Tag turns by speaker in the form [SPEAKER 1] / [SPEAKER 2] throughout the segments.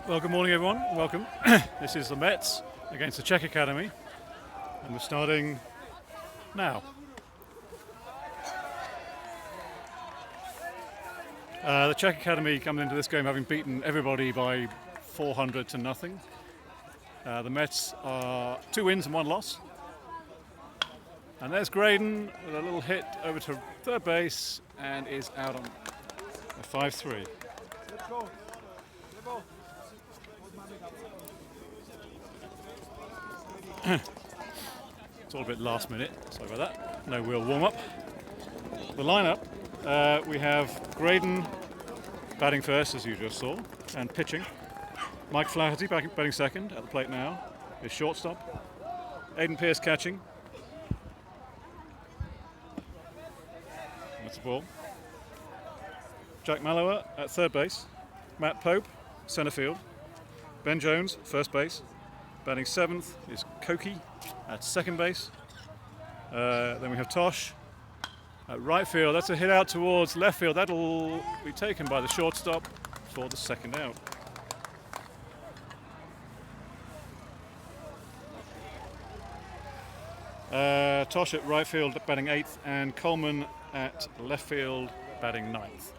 [SPEAKER 1] Well, good morning, everyone. Welcome. This is the Mets against the Czech Academy, and we're starting now. The Czech Academy coming into this game having beaten everybody by 400 to nothing. The Mets are 2 wins and 1 loss. And there's Graydon with a little hit over to third base and is out on a 5-3. It's all a bit last minute, sorry about that. No real warm-up. The lineup, we have Graydon batting first, as you just saw, and pitching. Mike Flaherty batting second at the plate now, is shortstop. Aiden Pearce catching. That's the ball. Jack Mallower at third base. Matt Pope, center field. Ben Jones, first base. Batting seventh is Koki at second base. Then we have Tosh at right field. That's a hit out towards left field. That'll be taken by the shortstop for the second out. Tosh at right field batting 8th, and Coleman at left field batting 9th.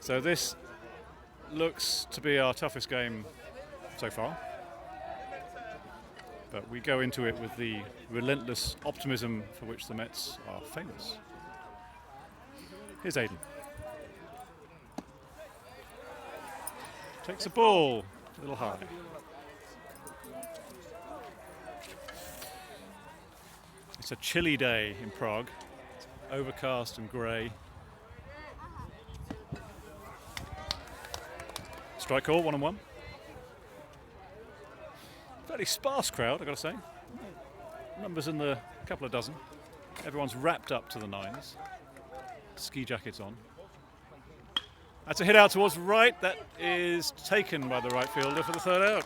[SPEAKER 1] So this looks to be our toughest game so far, but we go into it with the relentless optimism for which the Mets are famous. Here's Aiden. Takes a ball a little high. It's a chilly day in Prague. It's overcast and grey. Strike call, 1-1. Fairly sparse crowd, I've got to say. Numbers in the couple of dozen. Everyone's wrapped up to the nines. Ski jackets on. That's a hit out towards right. That is taken by the right fielder for the third out.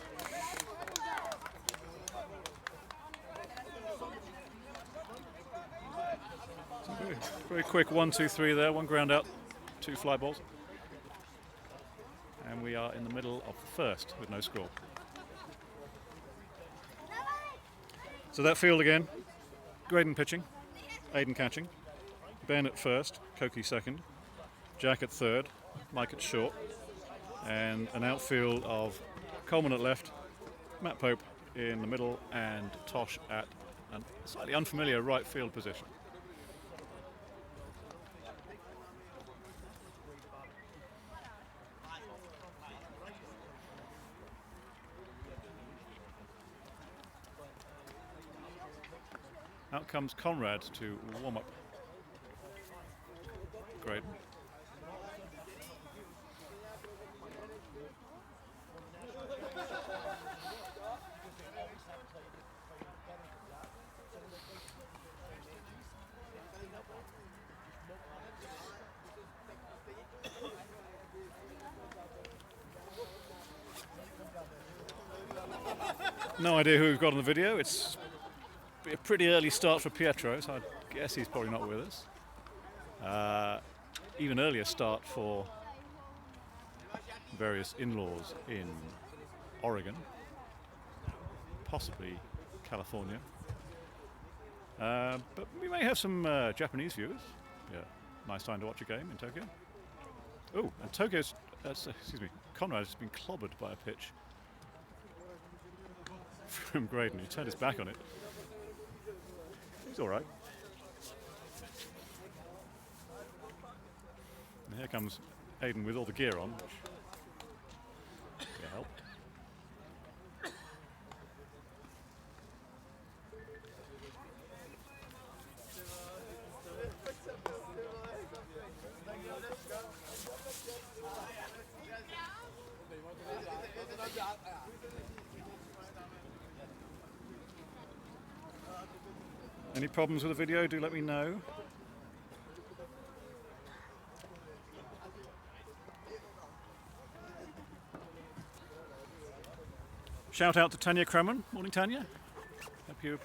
[SPEAKER 1] Very quick 1-2-3 there. 1 ground out, 2 fly balls. And we are in the middle of the first with no score. So that field again. Graydon pitching, Aiden catching, Ben at first, Koki second, Jack at third, Mike at short, and an outfield of Coleman at left, Matt Pope in the middle, and Tosh at a slightly unfamiliar right field position. Out comes Conrad to warm up. Great. No idea who we've got on the video. It's a pretty early start for Pietro, so I guess he's probably not with us. Even earlier start for various in-laws in Oregon, possibly California. But we may have some Japanese viewers. Yeah, nice time to watch a game in Tokyo. Oh, and Conrad has been clobbered by a pitch from Graydon. He turned his back on it. He's all right. And here comes Aiden with all the gear on, which will help. Any problems with the video, do let me know. Shout out to Tanya Kremen. Morning, Tanya. Hope you're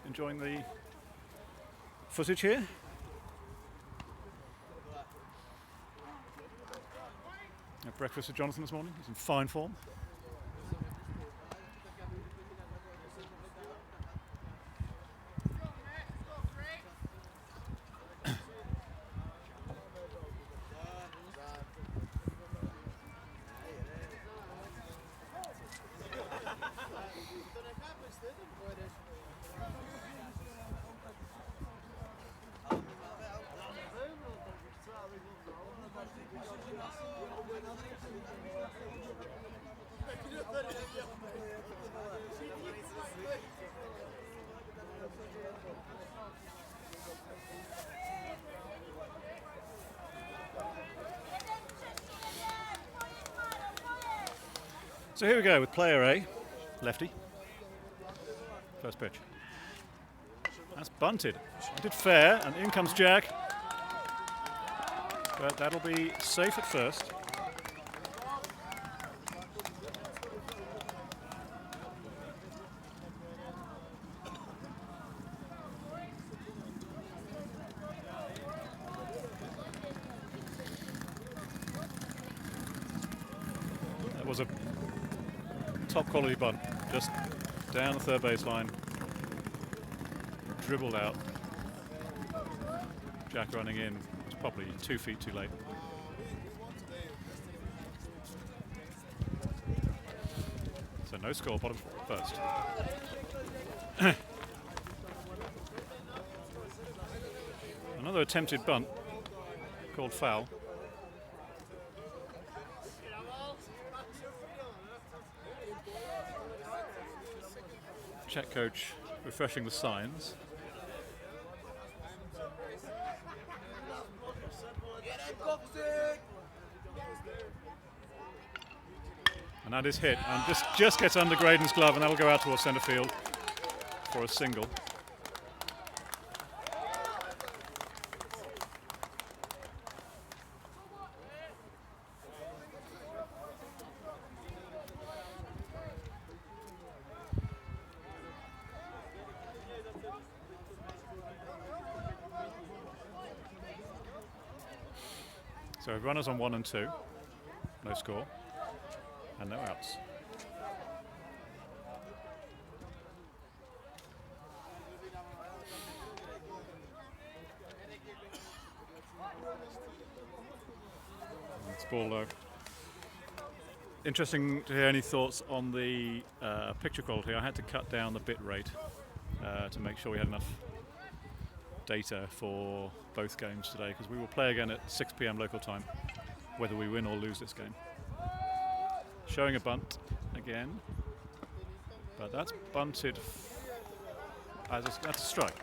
[SPEAKER 1] enjoying the footage here. breakfast with Jonathan this morning. He's in fine form. So here we go with player A, lefty. First pitch. That's bunted. Bunted fair, and in comes Jack. But that'll be safe at first. That was a top quality bunt, just down the third baseline, dribbled out. Jack running in was probably 2 feet too late. So no score, bottom first. Another attempted bunt called foul. Czech coach refreshing the signs. And that is hit, and just gets under Graydon's glove, and that'll go out towards centre field for a single. So runners on 1 and 2, no score, and no outs. It's ball. Interesting to hear any thoughts on the picture quality. I had to cut down the bit rate to make sure we had enough data for both games today, because we will play again at 6 p.m. local time, whether we win or lose this game. Showing a bunt again, but that's bunted that's a strike.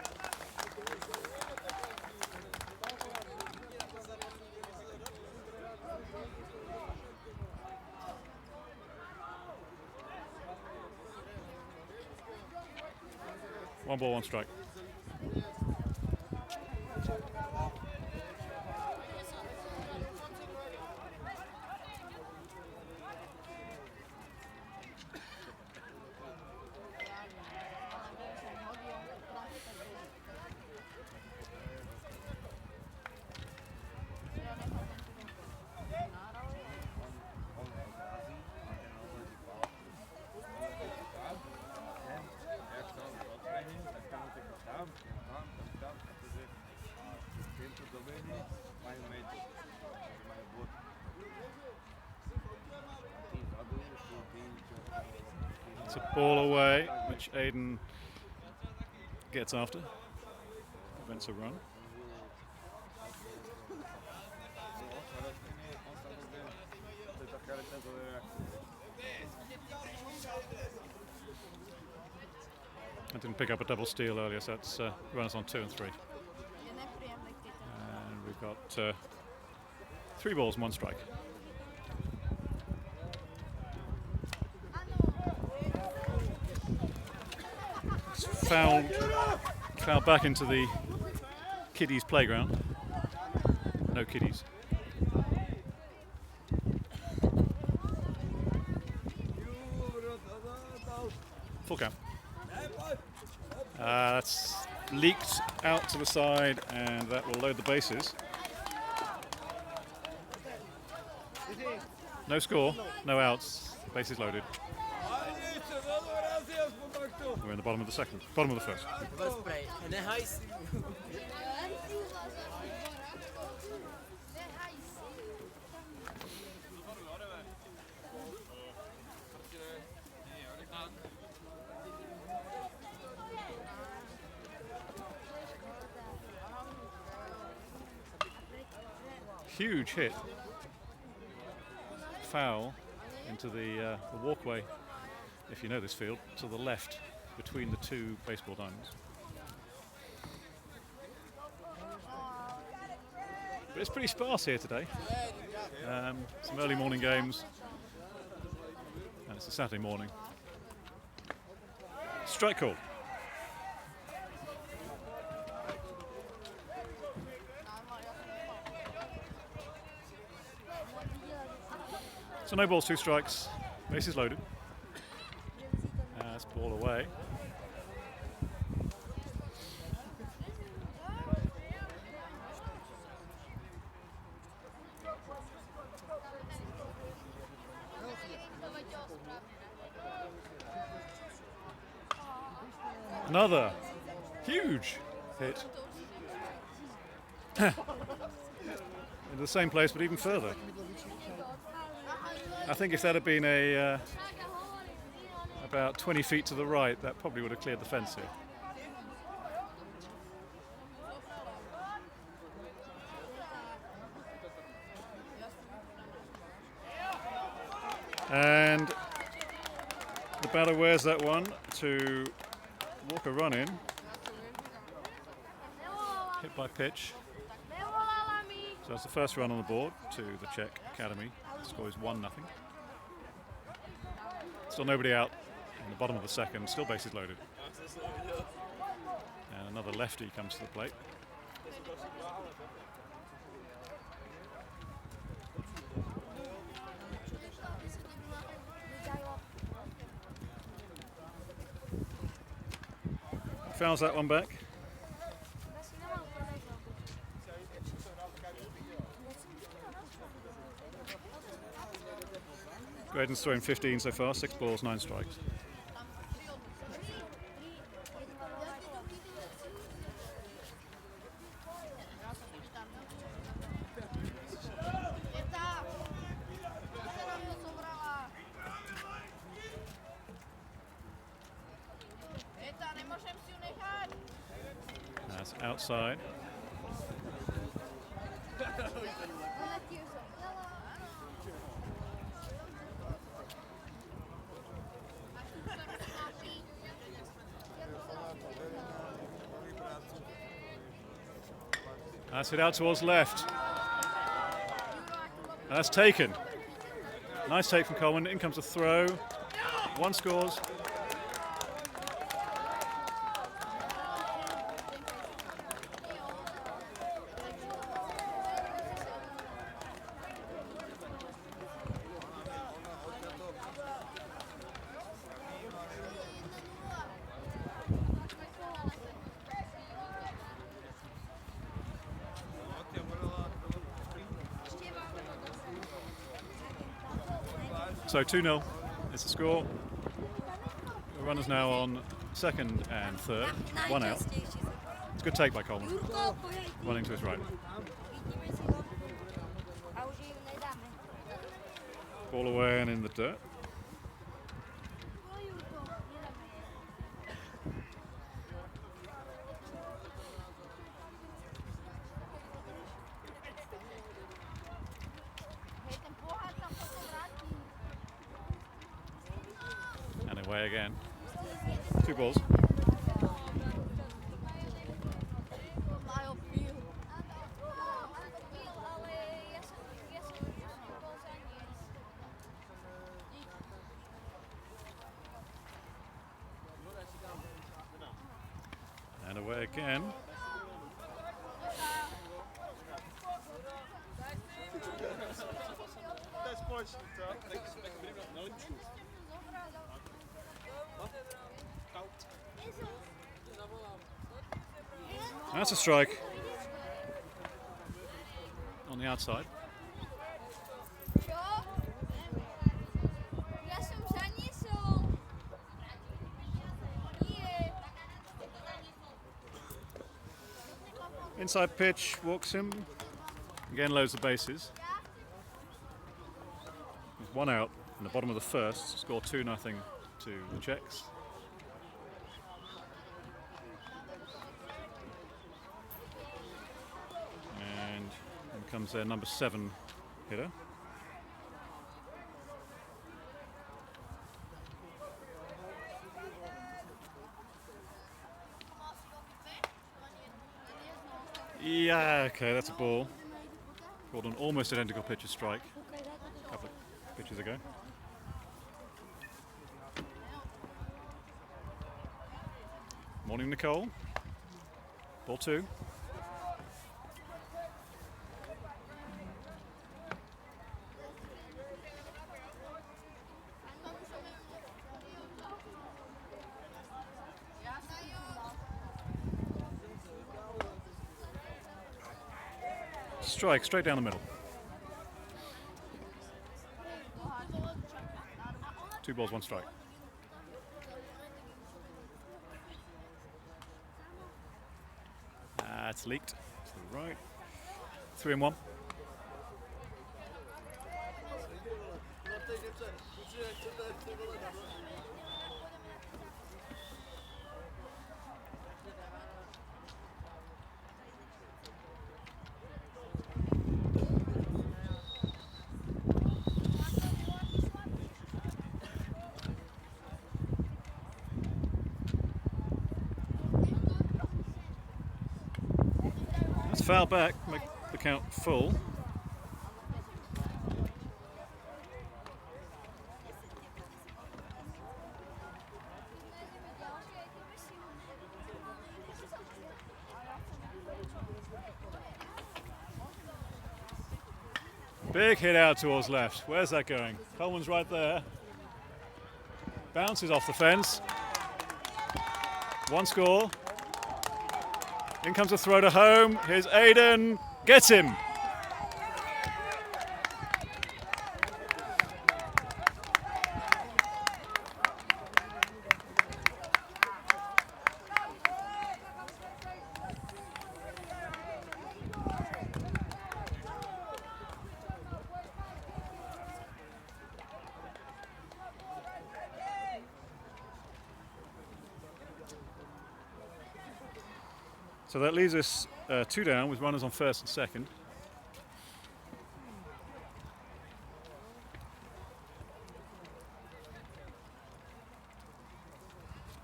[SPEAKER 1] One ball, one strike. It's a ball away, which Aiden gets after. Prevents a run. I didn't pick up a double steal earlier, so that's runners on 2 and 3. And we've got 3 balls and 1 strike. Foul back into the kiddies' playground. No kiddies. Full count. That's leaked out to the side, and that will load the bases. No score, no outs, bases loaded. We're in the bottom of the second, bottom of the first. Huge hit. Foul into the walkway, if you know this field, to the left between the two baseball diamonds. But it's pretty sparse here today. Some early morning games, and it's a Saturday morning. Strike call. So no balls, 2 strikes, bases loaded. That's ball away. Another huge hit. Into the same place, but even further. I think if that had been about 20 feet to the right, that probably would have cleared the fence here. And the batter wears that one to walk a run in. Hit by pitch. So that's the first run on the board to the Czech Academy. The score is 1-0. Still nobody out in the bottom of the second, still bases loaded. And another lefty comes to the plate. Fouls that one back. Graydon's thrown 15 so far, 6 balls, 9 strikes. That's outside. That's it out towards left. And that's taken. Nice take from Coleman. In comes a throw. One scores. So 2-0 is the score. The runners now on second and third, 1 out. It's a good take by Coleman, running to his right. Ball away and in the dirt. Away again. 2 balls. And away again. That's a strike on the outside. Inside pitch, walks him. Again, loads the bases. There's one out in the bottom of the first. Score 2-0 to the Czechs. And in comes their number 7 hitter. Yeah, okay, that's a ball. Called an almost identical pitch of strike a couple of pitches ago. Morning, Nicole. Ball 2. Strike, straight down the middle. 2 balls, 1 strike. It's leaked to the right. 3-1. Foul back, make the count full. Big hit out towards left. Where's that going? Coleman's right there. Bounces off the fence. 1 score. In comes a throw to home. Here's Aiden. Gets him. So that leaves us 2 down with runners on first and second.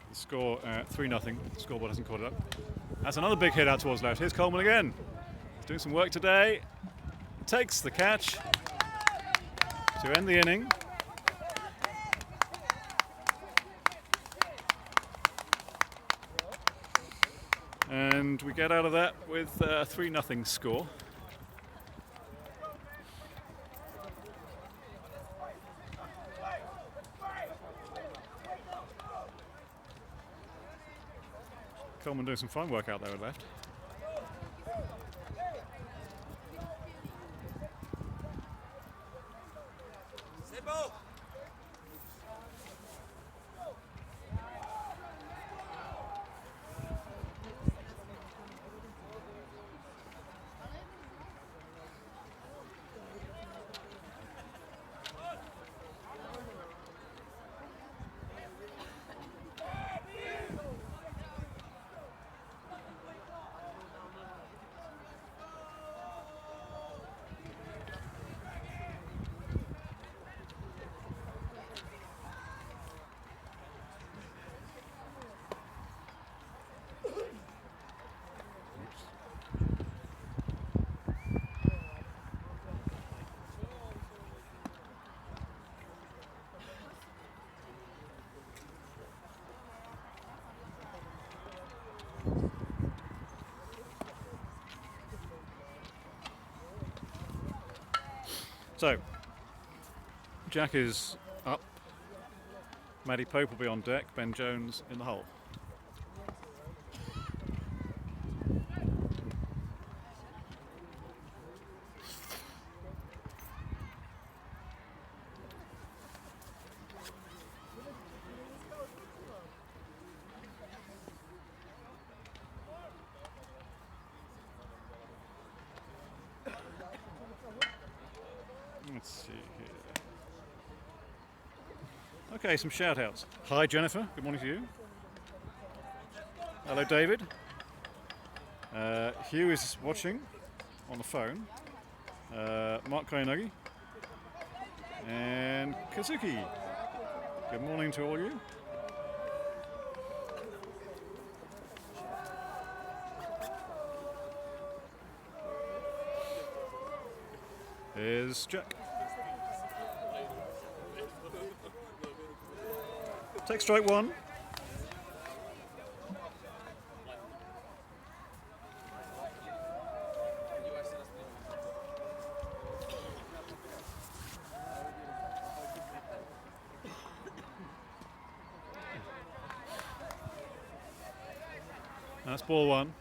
[SPEAKER 1] The score 3-0. The scoreboard hasn't caught it up. That's another big hit out towards left. Here's Coleman again. He's doing some work today. Takes the catch to end the inning. And we get out of that with a 3-0 score. Coleman doing some fine work out there at left. So, Jack is up. Matty Pope will be on deck. Ben Jones in the hole. Okay, some shout outs. Hi Jennifer, good morning to you. Hello David. Hugh is watching on the phone. Mark Koyanagi. And Kazuki. Good morning to all you. Here's Jack. Take strike one. That's ball one.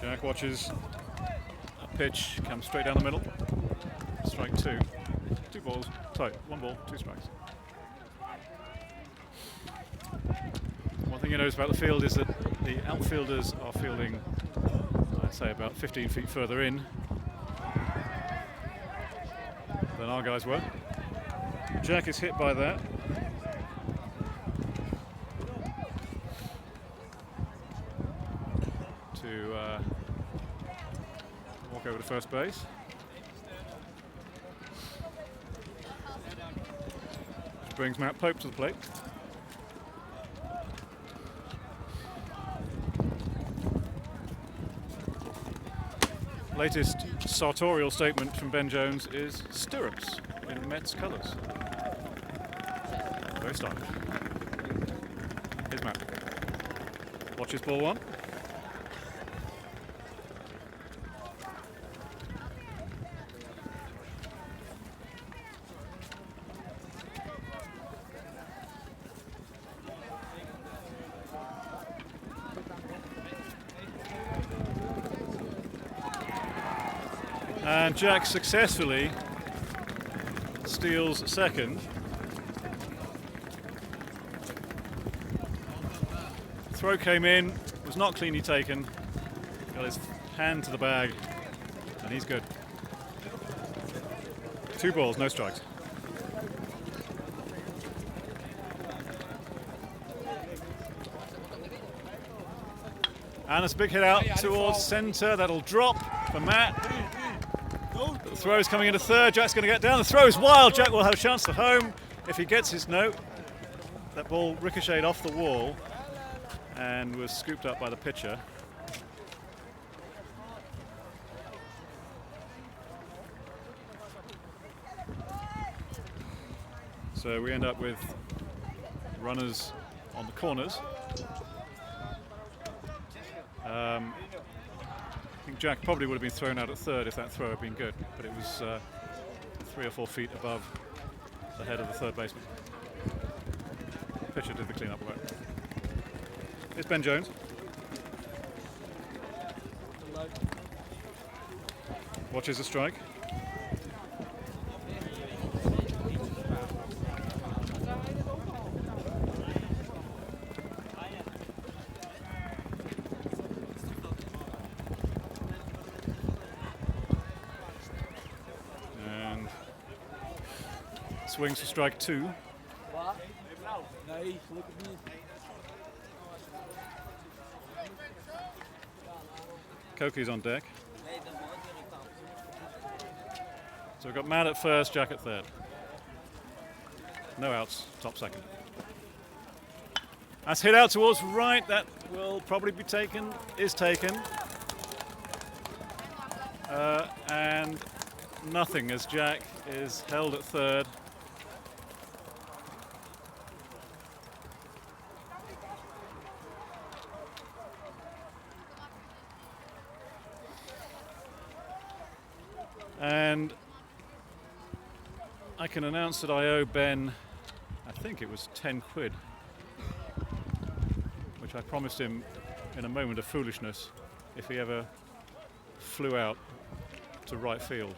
[SPEAKER 1] Jack watches a pitch come straight down the middle. Strike two. 2 balls. Sorry, 1 ball, 2 strikes. One thing you notice about the field is that the outfielders are fielding, I'd say, about 15 feet further in than our guys were. Jack is hit by that. To walk over to first base. Which brings Matt Pope to the plate. Latest sartorial statement from Ben Jones is stirrups in Mets colours. Very stylish. Here's Matt. Watches ball one. And Jack successfully steals second. Throw came in, was not cleanly taken. Got his hand to the bag, and he's good. 2 balls, no strikes. And it's a big hit out towards centre. That'll drop for Matt. The throw is coming into third. Jack's going to get down. The throw is wild. Jack will have a chance to home if he gets his note. That ball ricocheted off the wall and was scooped up by the pitcher. So we end up with runners on the corners. I think Jack probably would have been thrown out at third if that throw had been good, but it was 3 or 4 feet above the head of the third baseman. Pitcher did the clean-up work. It's Ben Jones. Watches a strike. Swings for strike 2. Koki's on deck. So we've got Matt at first, Jack at third. No outs, top second. That's hit out towards right. That will probably be taken, is taken. And nothing as Jack is held at third. And I can announce that I owe Ben, I think it was 10 quid, which I promised him in a moment of foolishness if he ever flew out to right field.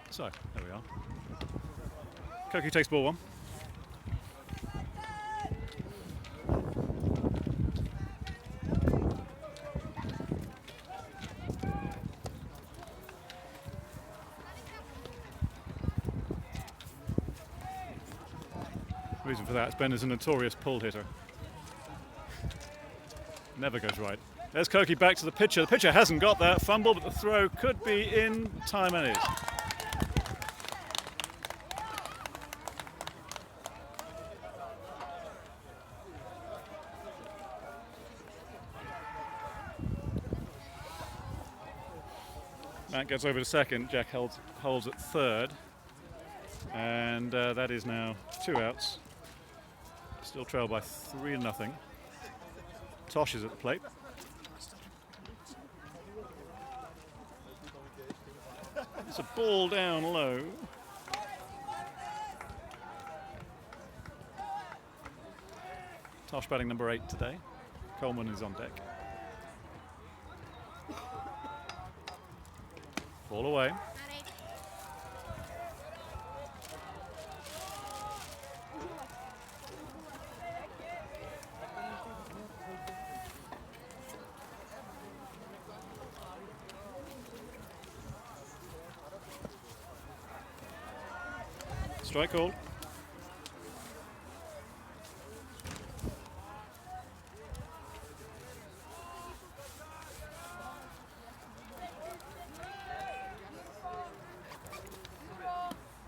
[SPEAKER 1] So, there we are. Koki takes ball 1. Reason for that is Ben is a notorious pull hitter. Never goes right. There's Koki back to the pitcher. The pitcher hasn't got that fumble, but the throw could be in time and is. Matt gets over to second. Jack holds at third. And that is now 2 outs. Still trailed by 3-0. Tosh is at the plate. It's a ball down low. Tosh batting number 8 today. Coleman is on deck. Ball away. Strike call.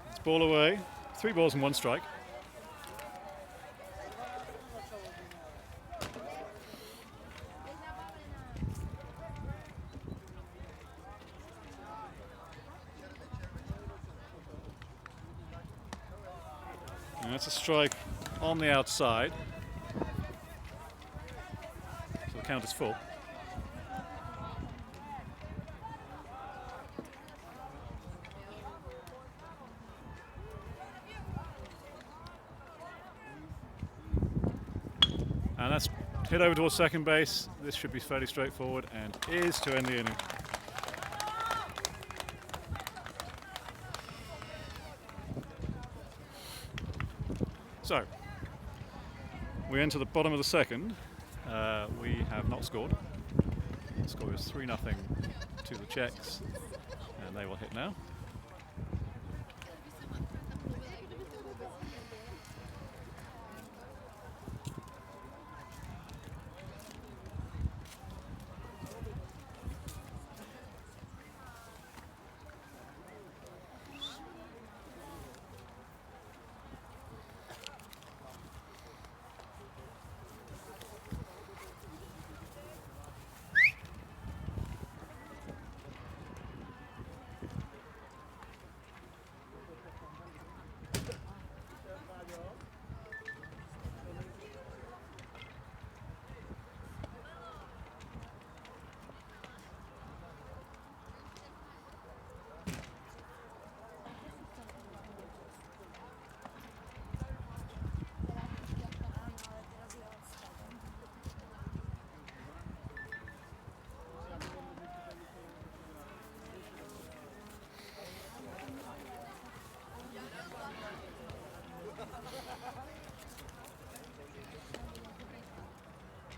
[SPEAKER 1] It's ball away. 3 balls and 1 strike. And that's a strike on the outside. So the count is full. And that's hit over towards second base. This should be fairly straightforward and is to end the inning. So, we enter the bottom of the second. We have not scored. The score is 3-0 to the Czechs, and they will hit now.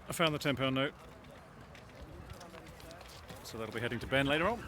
[SPEAKER 1] I found the £10 note, so that'll be heading to Ben later on.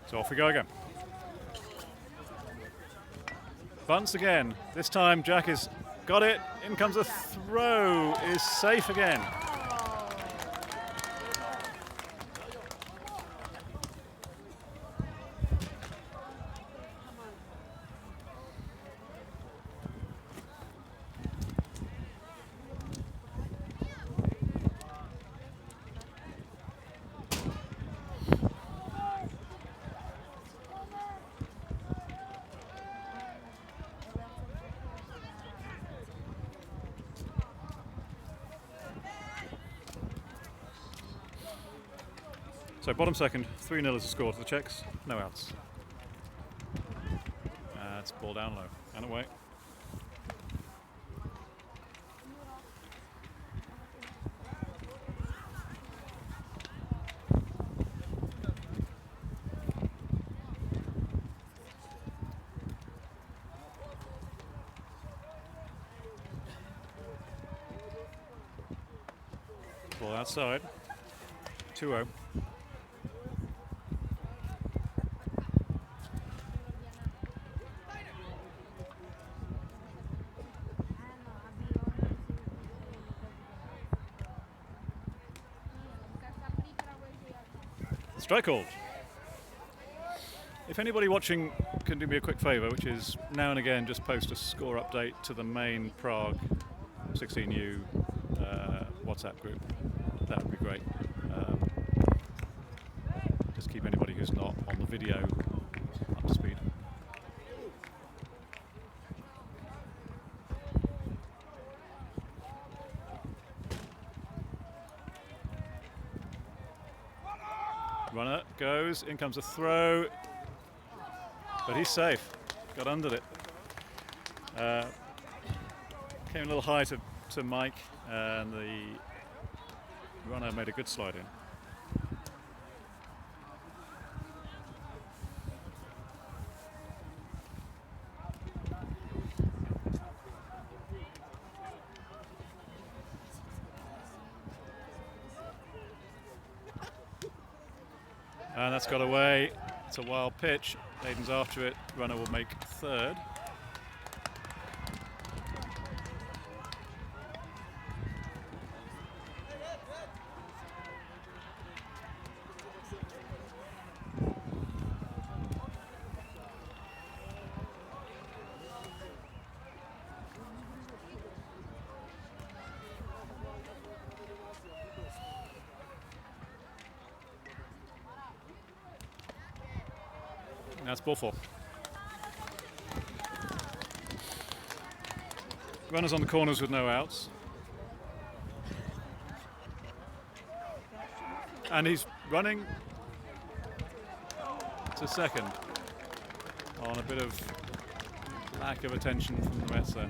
[SPEAKER 1] So off we go again. Bunts again. This time Jack has got it. In comes a throw. Is safe again. So bottom second, 3-0 is the score to the Czechs, no outs. It's ball down low and away. Ball outside, 2-0. Strike called. If anybody watching can do me a quick favour, which is now and again just post a score update to the main Prague 16U WhatsApp group, that would be great. Just keep anybody who's not on the video up to speed. Runner goes, in comes a throw, but he's safe, got under it. Came a little high to Mike, and the runner made a good slide in. And that's got away. It's a wild pitch. Aiden's after it. Runner will make third. That's ball 4. Runners on the corners with no outs. And he's running to second on a bit of lack of attention from the Mets there.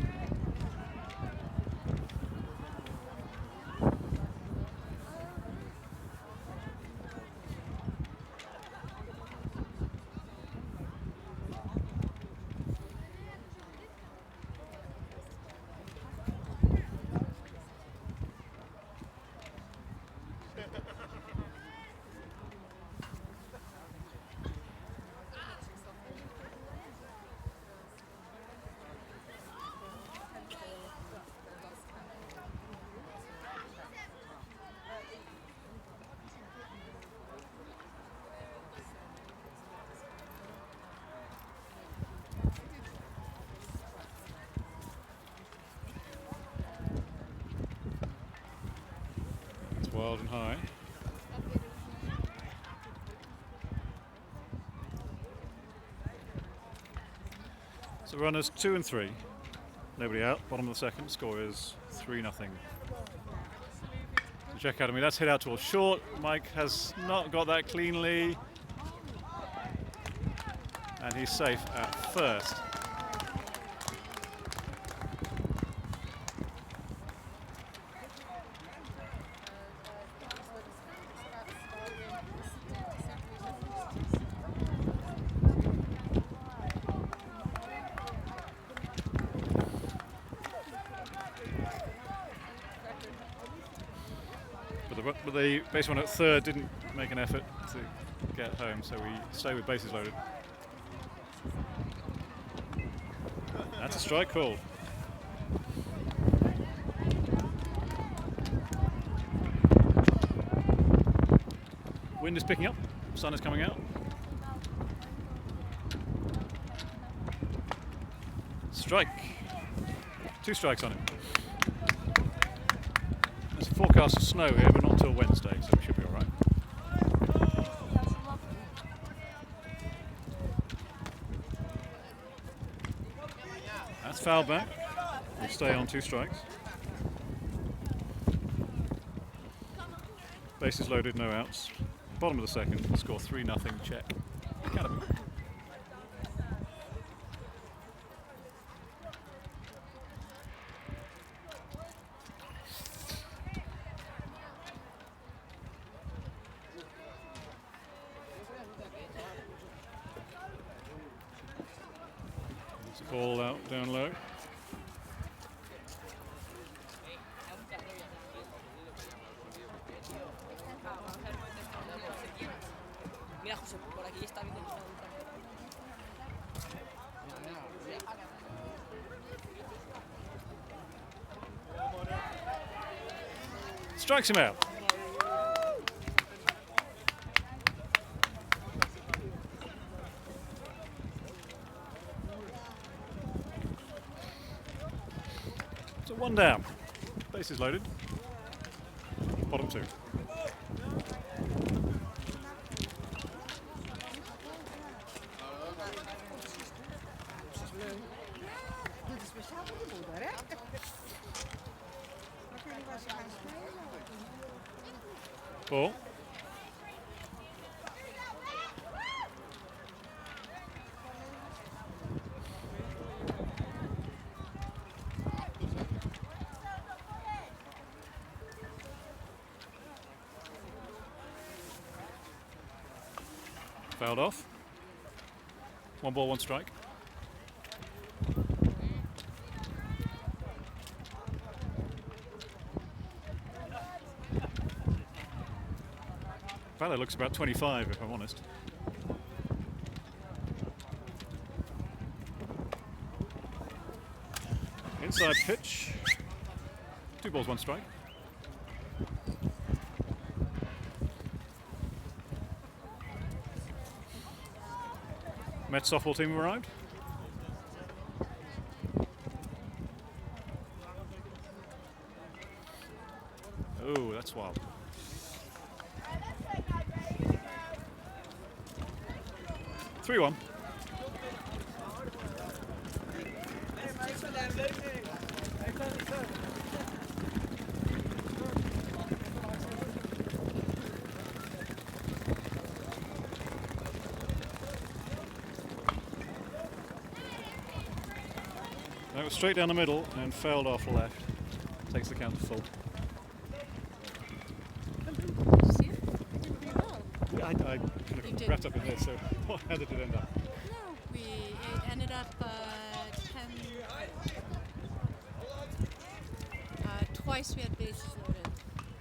[SPEAKER 1] Wild and high. So runners 2 and 3. Nobody out. Bottom of the second. Score is 3-0. The Czech Academy. That's hit out towards short. Mike has not got that cleanly. And he's safe at first. But the base runner at third didn't make an effort to get home, so we stay with bases loaded. That's a strike call. Wind is picking up, sun is coming out. Strike. 2 strikes on it. There's a forecast of snow here, but not till Wednesday, so we should be all right. That's foul back. We'll stay on 2 strikes. Bases loaded, no outs. Bottom of the second, score 3-0 Czech Academy. It's a ball out down low. Strikes him out. So 1 down. Bases loaded. Bottom 2. Ball. Fouled off. 1 ball, 1 strike. Valle looks about 25, if I'm honest. Inside pitch. 2 balls, 1 strike. Mets softball team arrived. Oh, that's wild. Three one. That was straight down the middle and fouled off left. Takes the count to full. I kind of wrapped up in this, so how did it end up?
[SPEAKER 2] No, it ended up 10. Twice we had bases loaded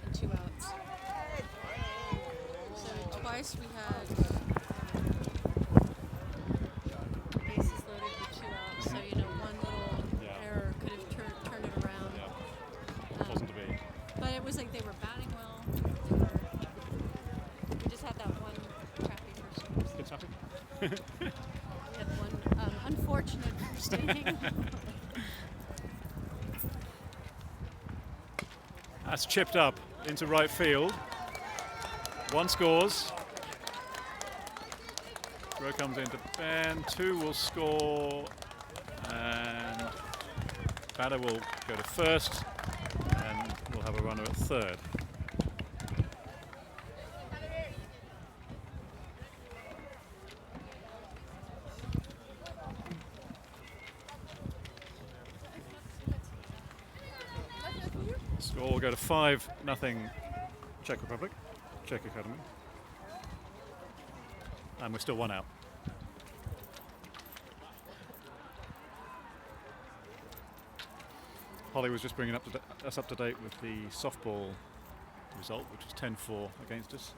[SPEAKER 2] and 2 outs. So twice we had bases loaded with 2 outs. So one little error could have turned it around.
[SPEAKER 1] Yeah, wasn't to be.
[SPEAKER 2] But it was like they were batting well. We just had that one crappy first.
[SPEAKER 1] It's happy.
[SPEAKER 2] We had one unfortunate first inning.
[SPEAKER 1] That's chipped up into right field. 1 scores. Throw comes into Ben. 2 will score. And batter will go to first. And we'll have a runner at third. Score will go to 5-0 Czech Republic, Czech Academy. And we're still 1 out. Holly was just bringing us up to date with the softball result, which was 10-4 against us.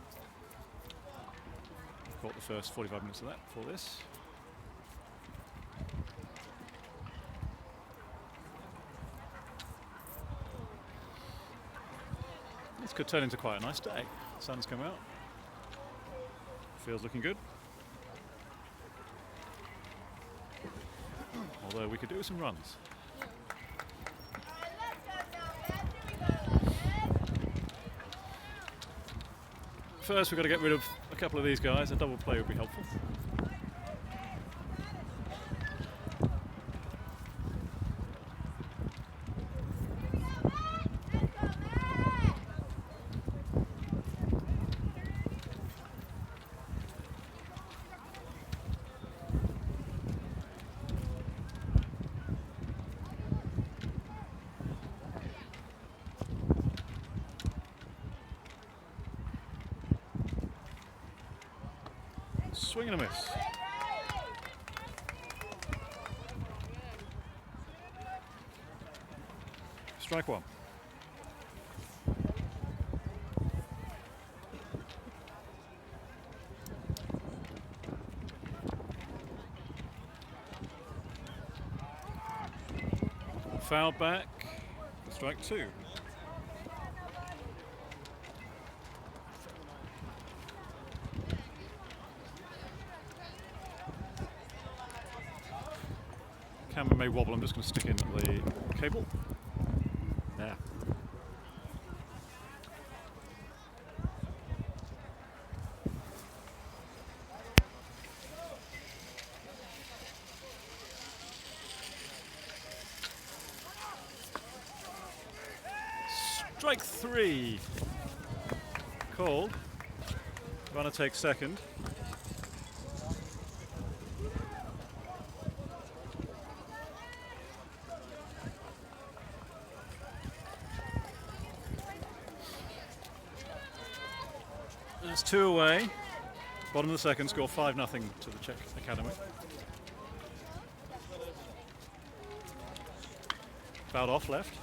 [SPEAKER 1] Caught the first 45 minutes of that for this. This could turn into quite a nice day. The sun's come out. Field's looking good. Although we could do with some runs. First, we've got to get rid of a couple of these guys. A double play would be helpful. Swing and a miss. Strike one. Foul back for strike two. Camera may wobble, I'm just going to stick in the cable. There. Strike three. Called. Runner takes second. There's two away. Bottom of the second, score 5-0 to the Czech Academy. Fouled off left.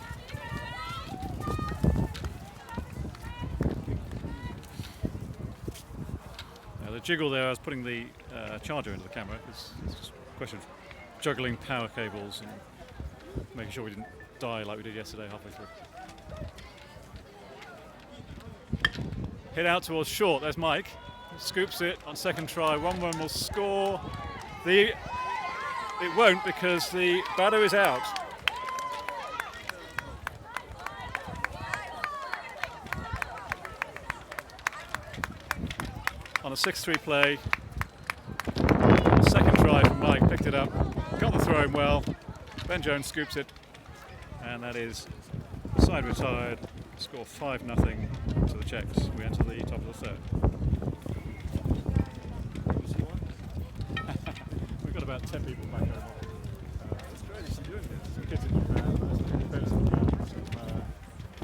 [SPEAKER 1] Now the jiggle there, I was putting the charger into the camera. It's just a question of juggling power cables and making sure we didn't die like we did yesterday halfway through. Hit out towards short, there's Mike. Scoops it on second try, 1-1 will score. It won't because the batter is out. On a 6-3 play, second try from Mike, picked it up, got the throw in well. Ben Jones scoops it, and that is side retired. Score 5-0 to the Czechs. We enter the top of the third. We've got about 10 people back home.
[SPEAKER 3] It's great that you're doing this.
[SPEAKER 1] Some kids in Japan,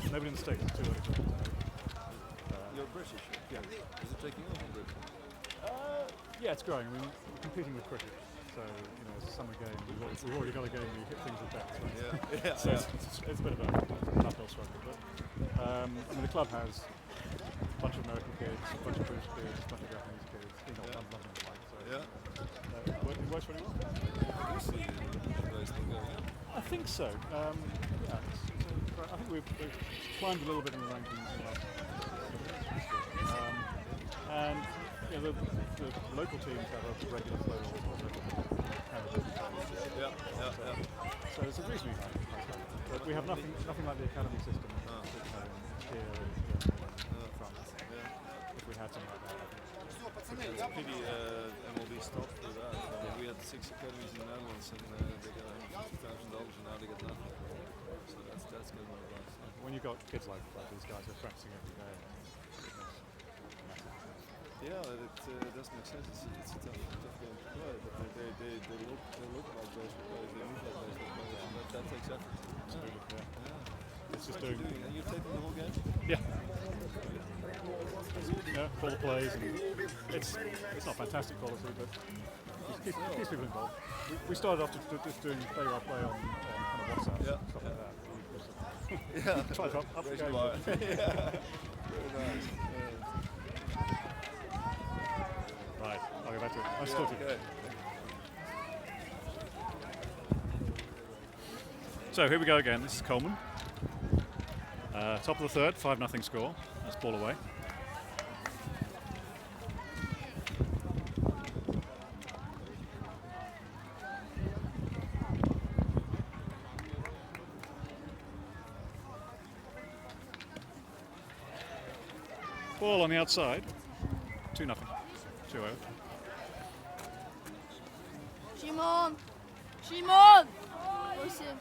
[SPEAKER 1] nobody in the States is too early for it.
[SPEAKER 3] You're British?
[SPEAKER 1] Yeah.
[SPEAKER 3] Is it taking off in Britain?
[SPEAKER 1] Yeah, it's growing. I mean, we're competing with cricket. So, you know, it's a summer game. We've already got a game where you hit things with bats, right?
[SPEAKER 3] Yeah.
[SPEAKER 1] So it's a bit of an uphill struggle. But, I mean, the club has a bunch of American kids, a bunch of British kids, a bunch of Japanese kids. You know, I'm loving the fight. So it works really well.
[SPEAKER 3] You see the guys still going, yeah?
[SPEAKER 1] I think so. I think we've climbed a little bit in the rankings in the last and you know, the local teams have a regular flow of so it's a reasonably high level. But we have nothing like the academy system here in France. If we had something like that,
[SPEAKER 3] It's a pity MLB stopped with that. We had 6 academies in the Netherlands and they got $150,000 and now they get nothing. So that's good one about.
[SPEAKER 1] When you've got kids like these guys who are practicing every day.
[SPEAKER 3] Yeah, it does make sense. It's a tough game to play, but they look like baseball players, they move like baseball players, and that takes effort.
[SPEAKER 1] Absolutely, yeah. It's just
[SPEAKER 3] What
[SPEAKER 1] doing.
[SPEAKER 3] and you're taking the whole game?
[SPEAKER 1] Yeah. Yeah, full plays. And it's not fantastic quality, but it keeps people involved. We started off just doing play-by-play on kind of WhatsApp, stuff like that.
[SPEAKER 3] Yeah.
[SPEAKER 1] Try to up the game.
[SPEAKER 3] Yeah. Very nice.
[SPEAKER 1] Right, I'll go back to it. I'll still do it.
[SPEAKER 3] Okay.
[SPEAKER 1] So here we go again. This is Coleman. Top of the third, 5-0 score. That's ball away. Ball on the outside. 2-0. 2-0.
[SPEAKER 4] Shimon! Shimon! Where's him?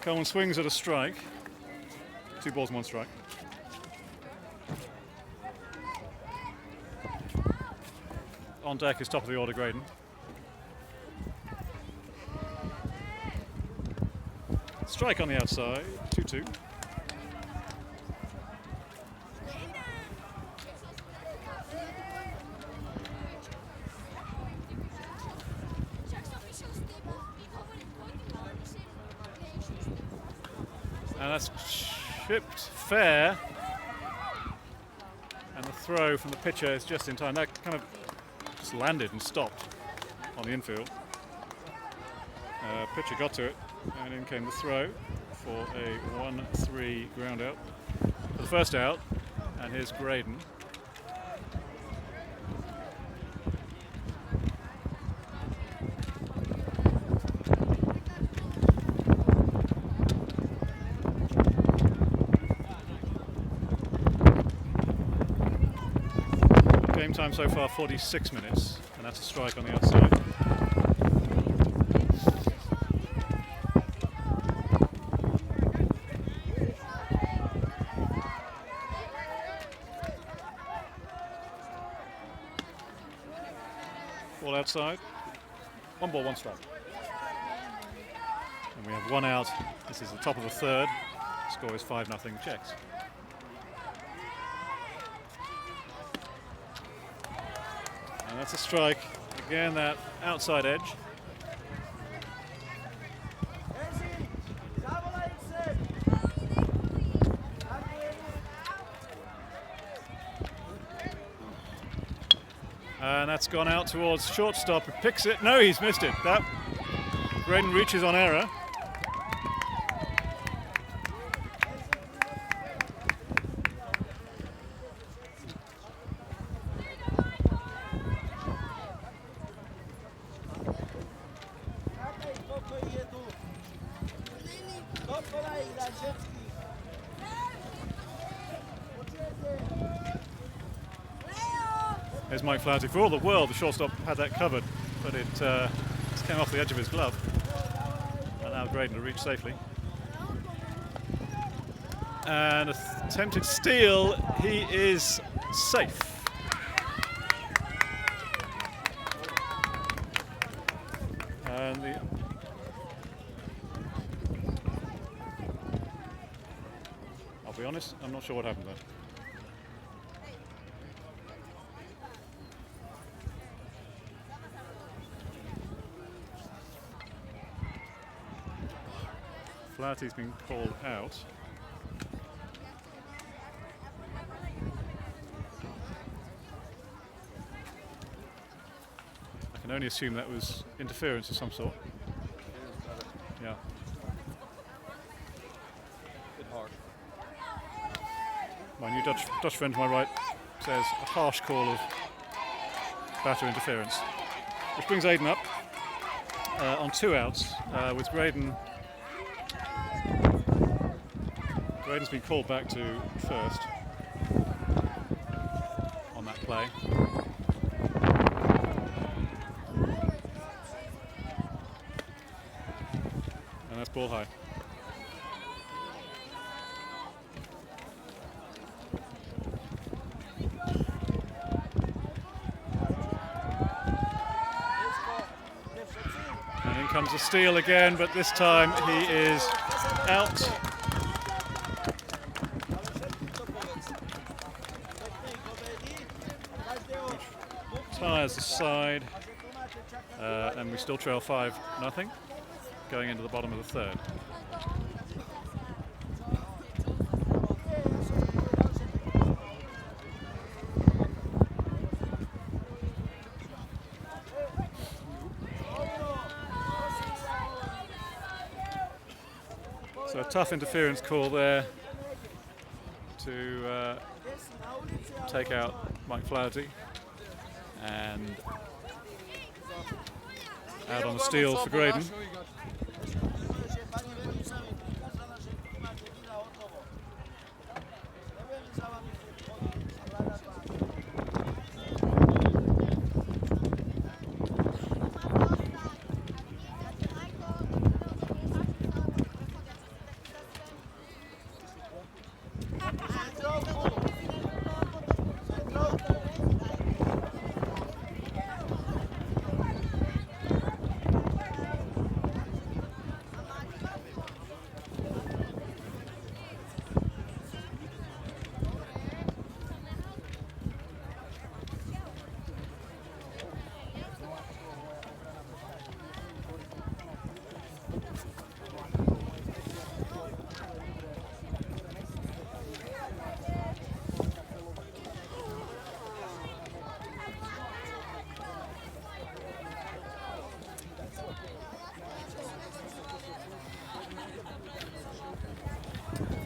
[SPEAKER 1] Coleman swings at a strike. 2 balls and 1 strike. On deck is top of the order, Graydon. Strike on the outside, 2-2. And that's chipped fair. And the throw from the pitcher is just in time. That kind of just landed and stopped on the infield. Pitcher got to it, and in came the throw for a 1-3 ground out for the first out. And here's Graydon. Game time so far 46 minutes, and that's a strike on the outside. Ball outside. 1 ball, 1 strike. And we have 1 out. This is the top of the third. Score is 5-0 Czechs. And that's a strike. Again, that outside edge. And that's gone out towards shortstop, who picks it. No, he's missed it. That Graydon reaches on error. There's Mike Flaherty. For all the world, the shortstop had that covered, but it just came off the edge of his glove. And now Graydon to reach safely. And attempted steal. He is safe. And I'll be honest, I'm not sure what happened there. Flaherty's been called out. I can only assume that was interference of some sort. Yeah.
[SPEAKER 3] Bit hard.
[SPEAKER 1] My new Dutch friend to my right says a harsh call of batter interference. Which brings Aiden up on 2 outs with Graydon. Graydon's been called back to first on that play. And that's ball high. And in comes a steal again, but this time he is out. Tires aside, and we still trail 5-0 going into the bottom of the third. So a tough interference call there to take out Mike Flaherty. And out on the steal for Graydon.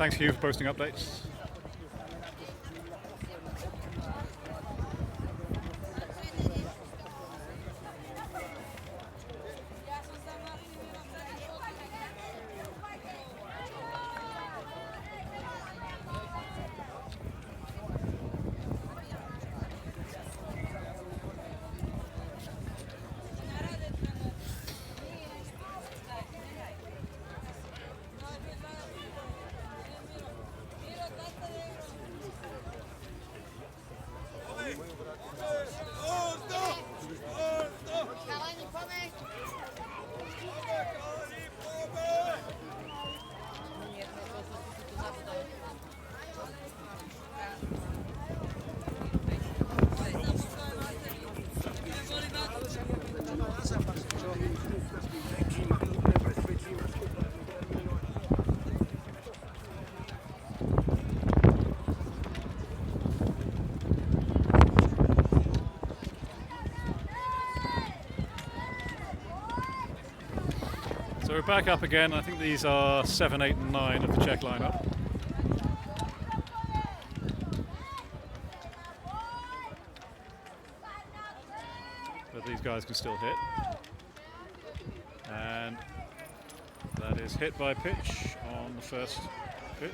[SPEAKER 1] Thanks, Hugh, for posting updates. So we're back up again. I think these are 7, 8 and 9 of the Czech lineup. But these guys can still hit. And that is hit by pitch on the first pitch.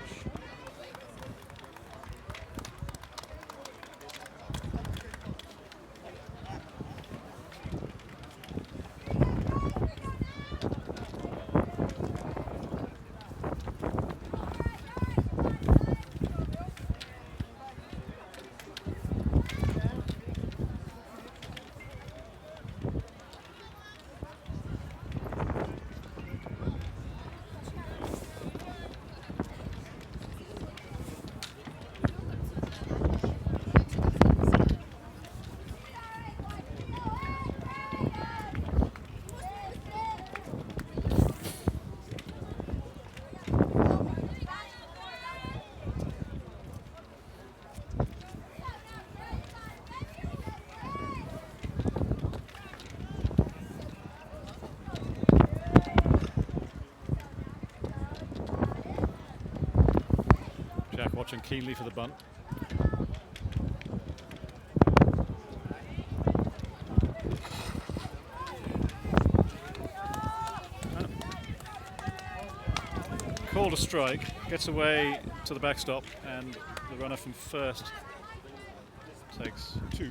[SPEAKER 1] Jack watching keenly for the bunt. Called a strike, gets away to the backstop, and the runner from first takes 2.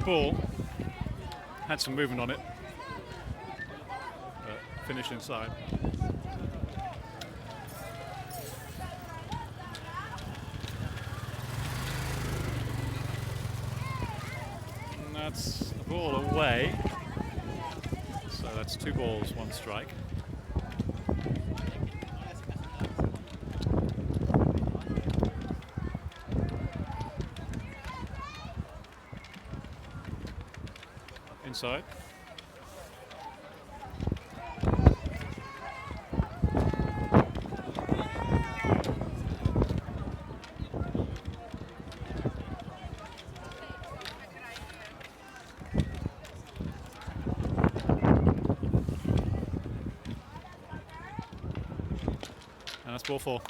[SPEAKER 1] Ball had some movement on it, but finished inside. And that's a ball away, so that's 2 balls, 1 strike. Inside. And that's ball 4.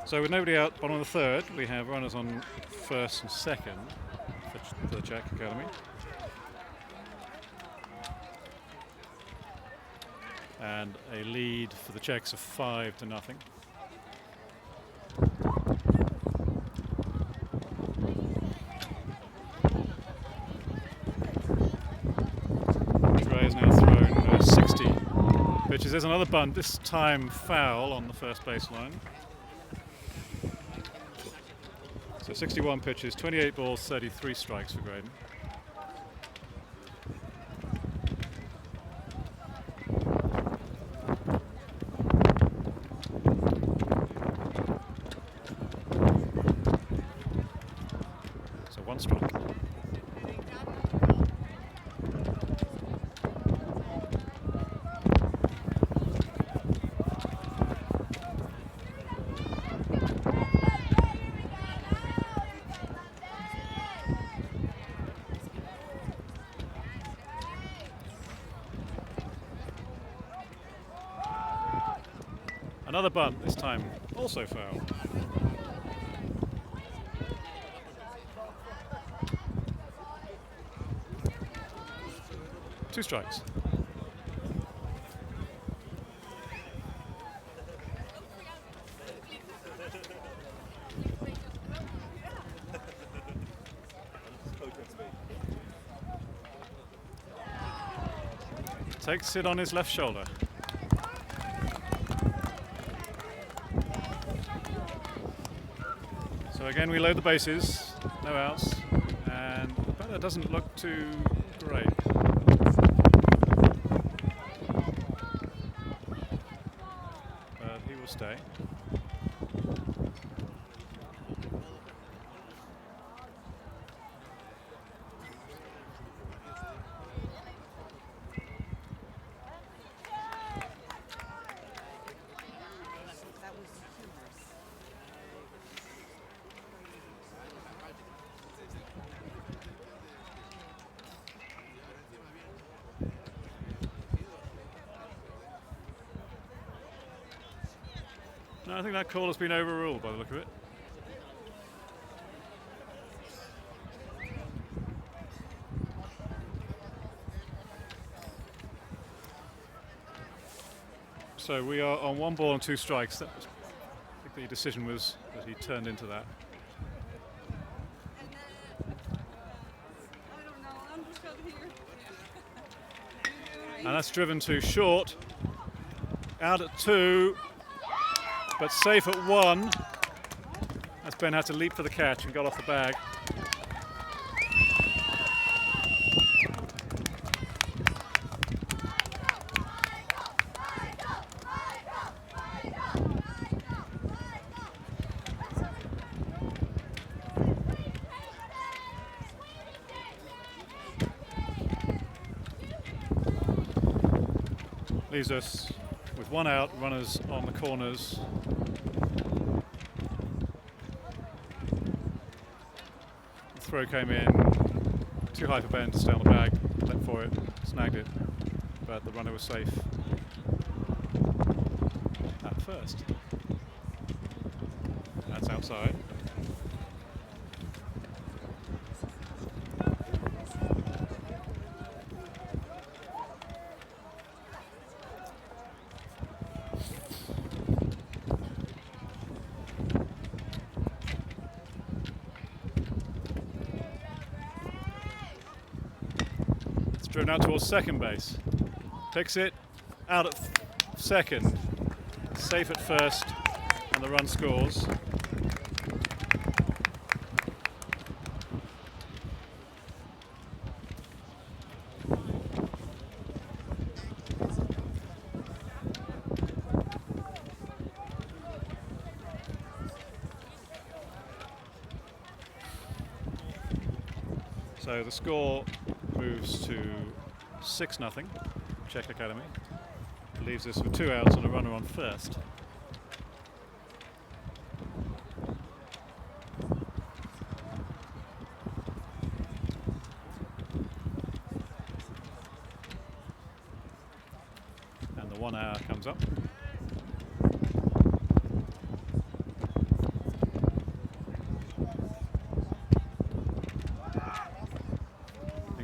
[SPEAKER 1] So with nobody out, bottom of the third, we have runners on first and second for the Czech Academy. And a lead for the Czechs of 5-0. Dre has now thrown 60 pitches. There's another bunt, this time foul on the first baseline. So 61 pitches, 28 balls, 33 strikes for Graydon. Another bunt, this time also foul. 2 strikes. Takes it on his left shoulder. So again we load the bases, no outs, and the batter doesn't look too great. But he will stay. No, I think that call has been overruled by the look of it. So we are on 1 ball and 2 strikes. I think the decision was that he turned into that. And that's driven to short. Out at 2. But safe at 1, as Ben had to leap for the catch and got off the bag. Leaves us with 1 out, runners on the corners. Throw came in, too high for Ben to stay on the bag, leapt for it, snagged it, but the runner was safe at first. That's outside. Driven out towards second base. Picks it, out at second. Safe at first, and the run scores. So the score moves to 6-0, Czech Academy. Leaves us with 2 outs and a runner on first. And the 1 hour comes up.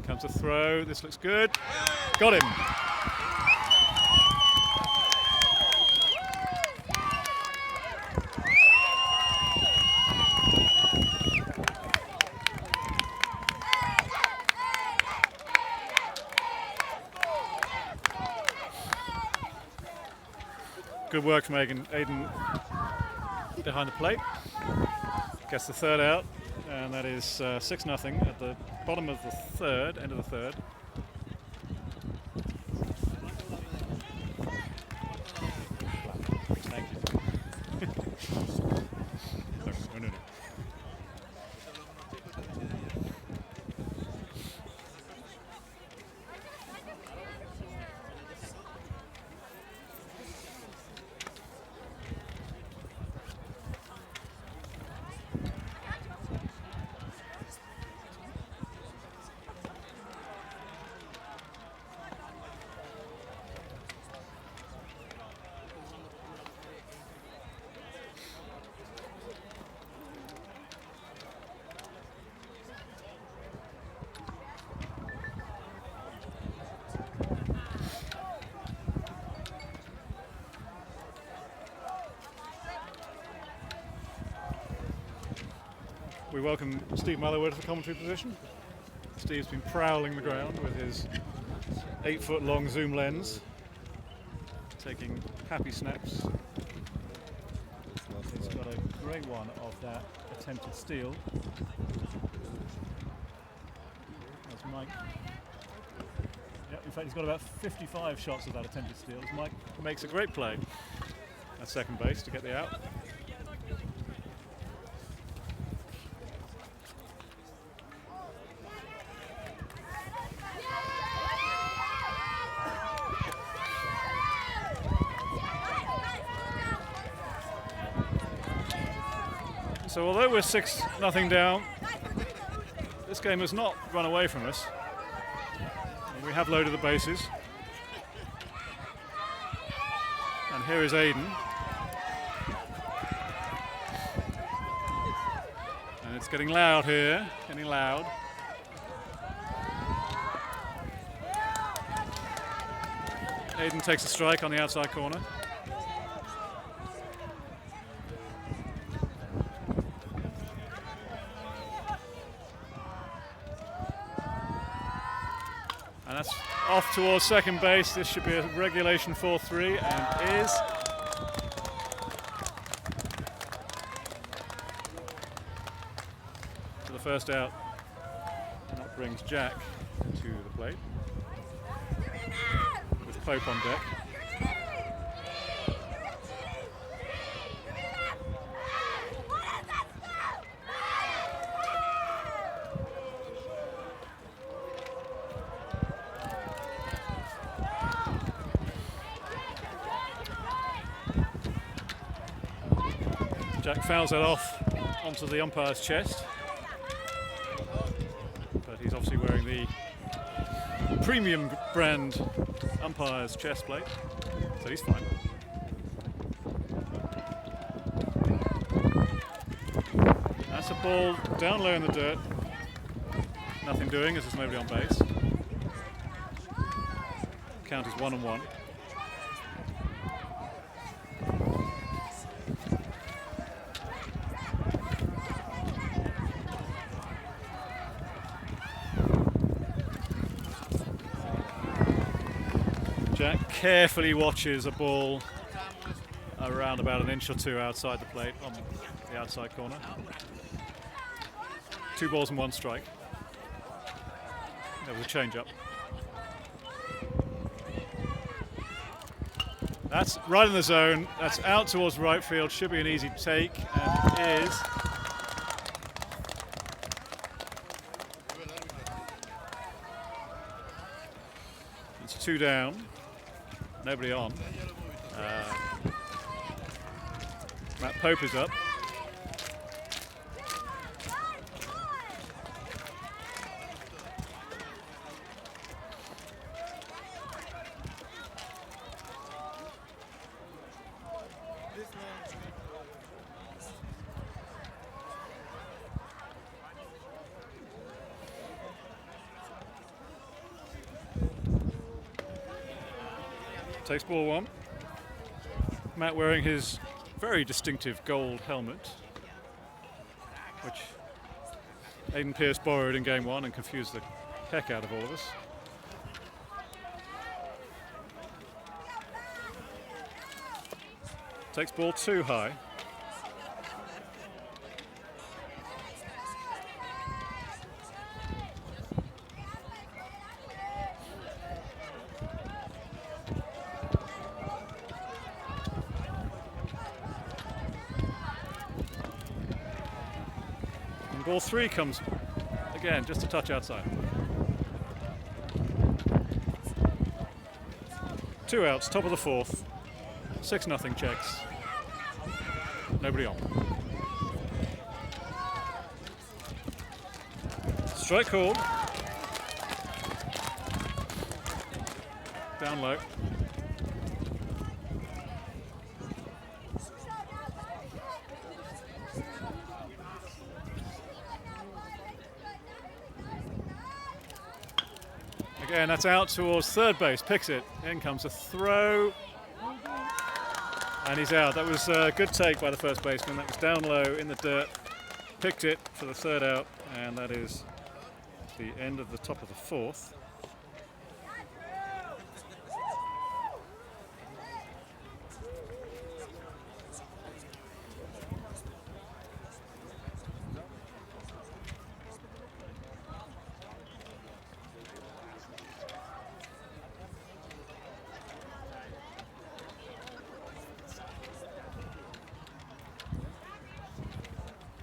[SPEAKER 1] Comes a throw, this looks good. Got him. Good work from Aiden behind the plate. Gets the 3rd out, and that is 6-0 at the bottom of the 3rd, end of the 3rd. Thank you. No. we welcome Steve Mallowa to the commentary position. Steve's been prowling the ground with his 8-foot-long zoom lens, taking happy snaps. He's got a great one of that attempted steal. As Mike. Yep, in fact, he's got about 55 shots of that attempted steal. As Mike makes a great play at second base to get the out. So although we're 6-0 down, this game has not run away from us. We have loaded the bases. And here is Aiden. And it's getting loud here, getting loud. Aiden takes a strike on the outside corner. And that's off towards second base. This should be a regulation 4-3, and is. For the first out. And that brings Jack to the plate. With Pope on deck. Jack fouls that off onto the umpire's chest, but he's obviously wearing the premium brand umpire's chest plate, so he's fine. That's a ball down low in the dirt. Nothing doing as there's nobody on base. Count is 1-1. Jack carefully watches a ball around about an inch or two outside the plate on the outside corner. 2 balls and 1 strike. There was a change up. That's right in the zone. That's out towards right field. Should be an easy take, and it is. It's 2 down. Nobody on. Matt Pope is up. Takes ball 1. Matt wearing his very distinctive gold helmet, which Aidan Pearce borrowed in game 1 and confused the heck out of all of us. Takes ball 2 high. Ball 3 comes again, just a touch outside. 2 outs, top of the 4th. 6-0 Czechs. Nobody on. Strike called. Down low. Again, that's out towards third base, picks it, in comes a throw, and he's out. That was a good take by the first baseman. That was down low in the dirt, picked it for the third out, and that is the end of the top of the fourth.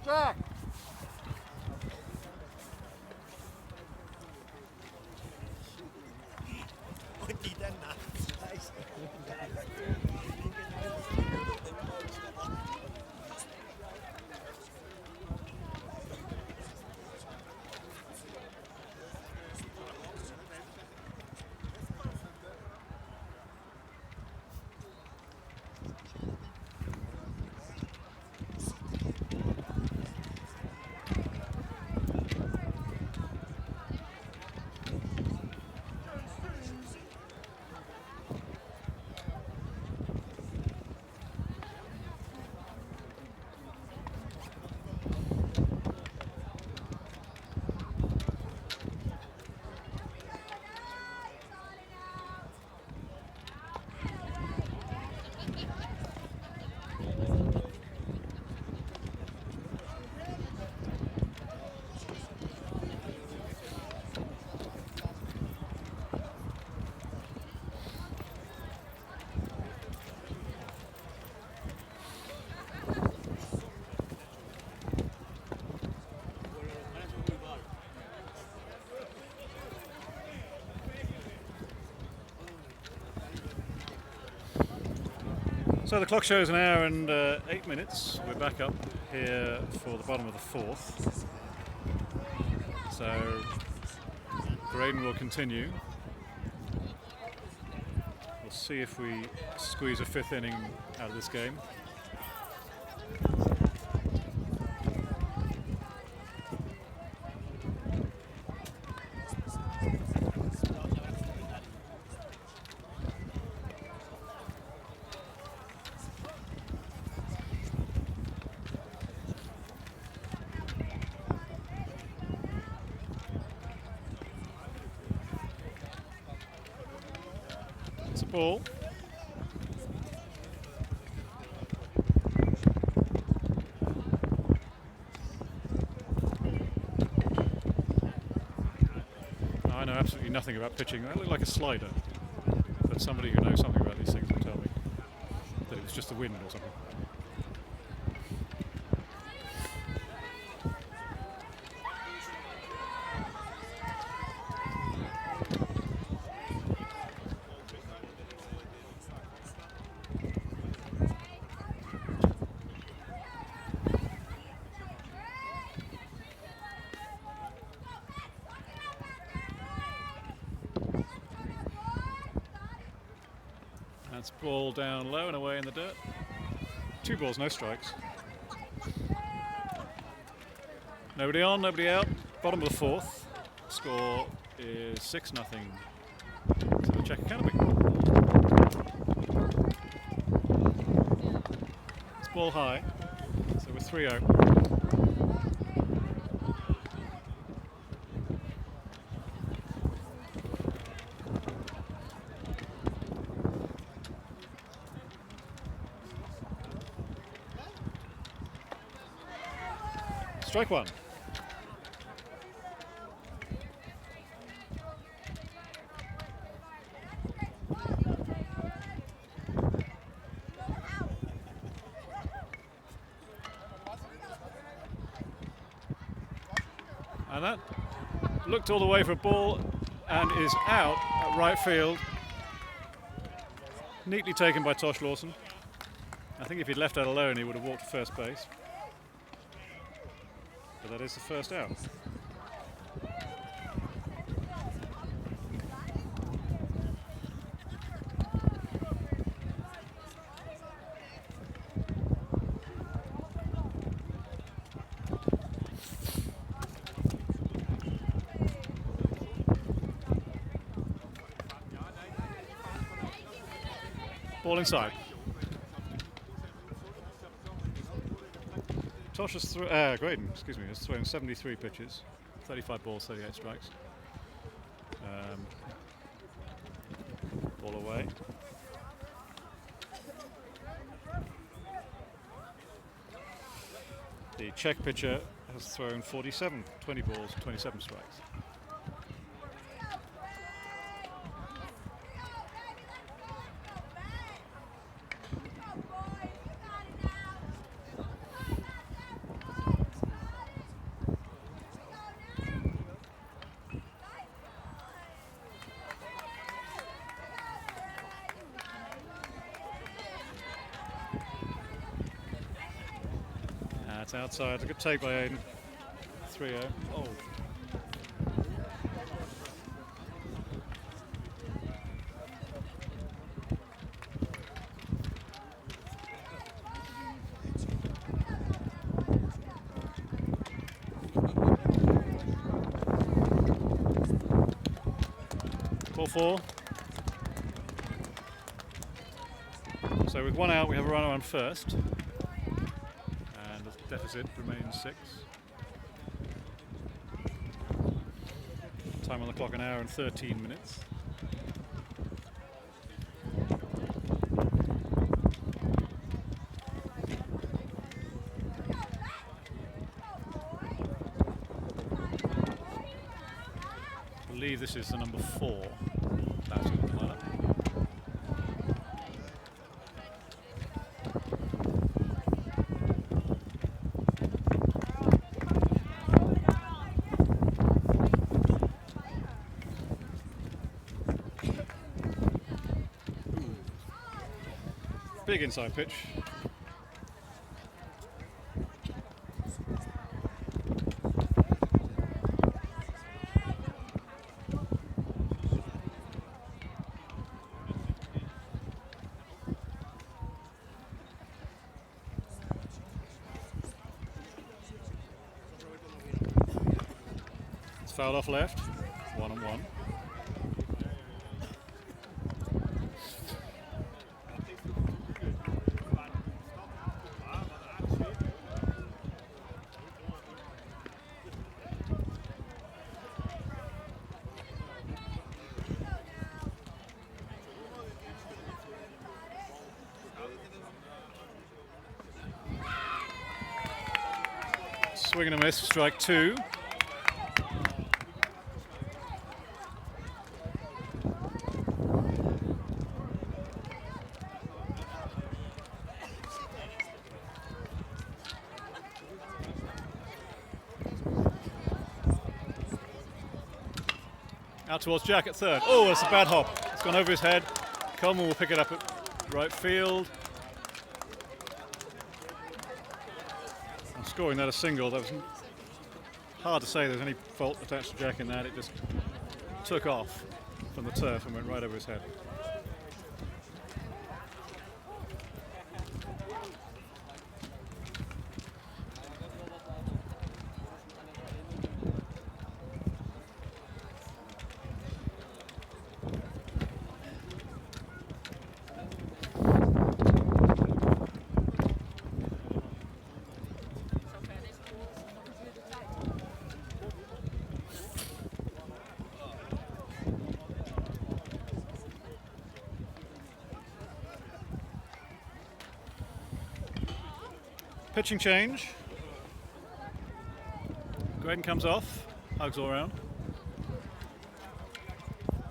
[SPEAKER 5] Czech!
[SPEAKER 1] So the clock shows an hour and 8 minutes. We're back up here for the bottom of the fourth. So Braden will continue. We'll see if we squeeze a fifth inning out of this game. It's a ball. I know absolutely nothing about pitching. That looked like a slider, but somebody who knows something about these things will tell me that it was just the wind or something. That's ball down low and away in the dirt. 2 balls, no strikes. Nobody on, nobody out. Bottom of the fourth. Score is 6-0 to the Czech Academy. It's ball high, so we're 3-0. Strike one. And that looked all the way for a ball and is out at right field. Neatly taken by Tosh Lawson. I think if he'd left that alone, he would have walked to first base. But that is the first out. Ball inside. Tosh has Graydon, excuse me, has thrown 73 pitches, 35 balls, 38 strikes. Ball away. The Czech pitcher has thrown 47, 20 balls, 27 strikes. That's outside. A good take by Aiden. 3-0. Oh. Ball 4. So with 1 out, we have a runner on first. Deficit remains 6. Time on the clock, 1 hour and 13 minutes. I believe this is the number 4 batsman in the lineup. Big inside pitch. It's fouled off left. 1-1. Swing and a miss, strike 2. Out towards Jack at third. Oh, it's a bad hop. It's gone over his head. Coleman will pick it up at right field. Scoring that a single, that was hard to say there's any fault attached to Jack in that. It just took off from the turf and went right over his head. Pitching change. Graydon comes off, hugs all around.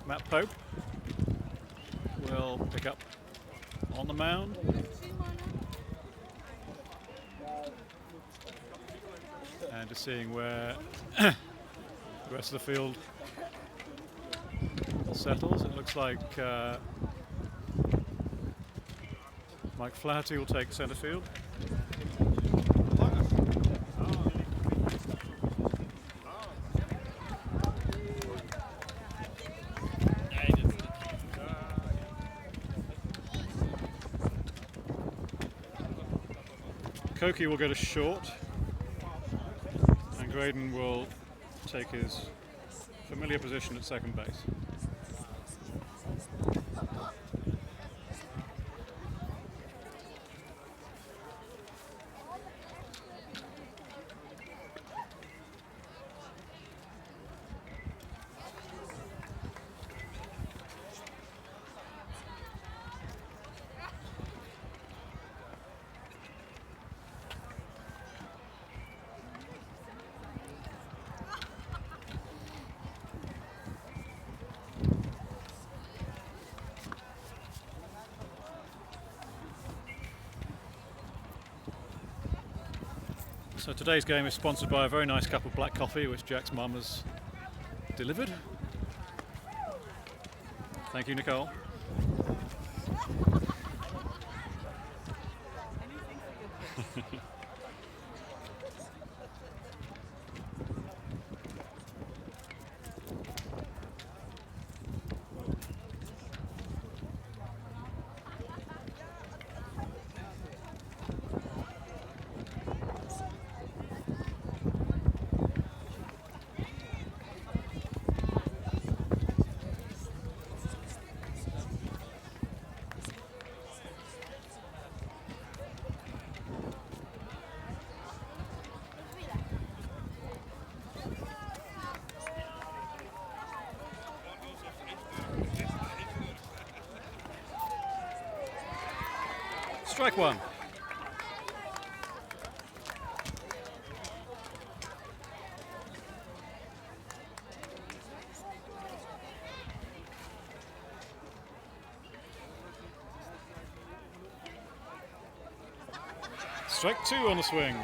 [SPEAKER 1] Matt Pope will pick up on the mound. And just seeing where the rest of the field settles. It looks like Mike Flaherty will take centre field. Koki will go to short, and Graydon will take his familiar position at second base. So today's game is sponsored by a very nice cup of black coffee which Jack's mum has delivered. Thank you, Nicole. Strike one. Strike two on the swing.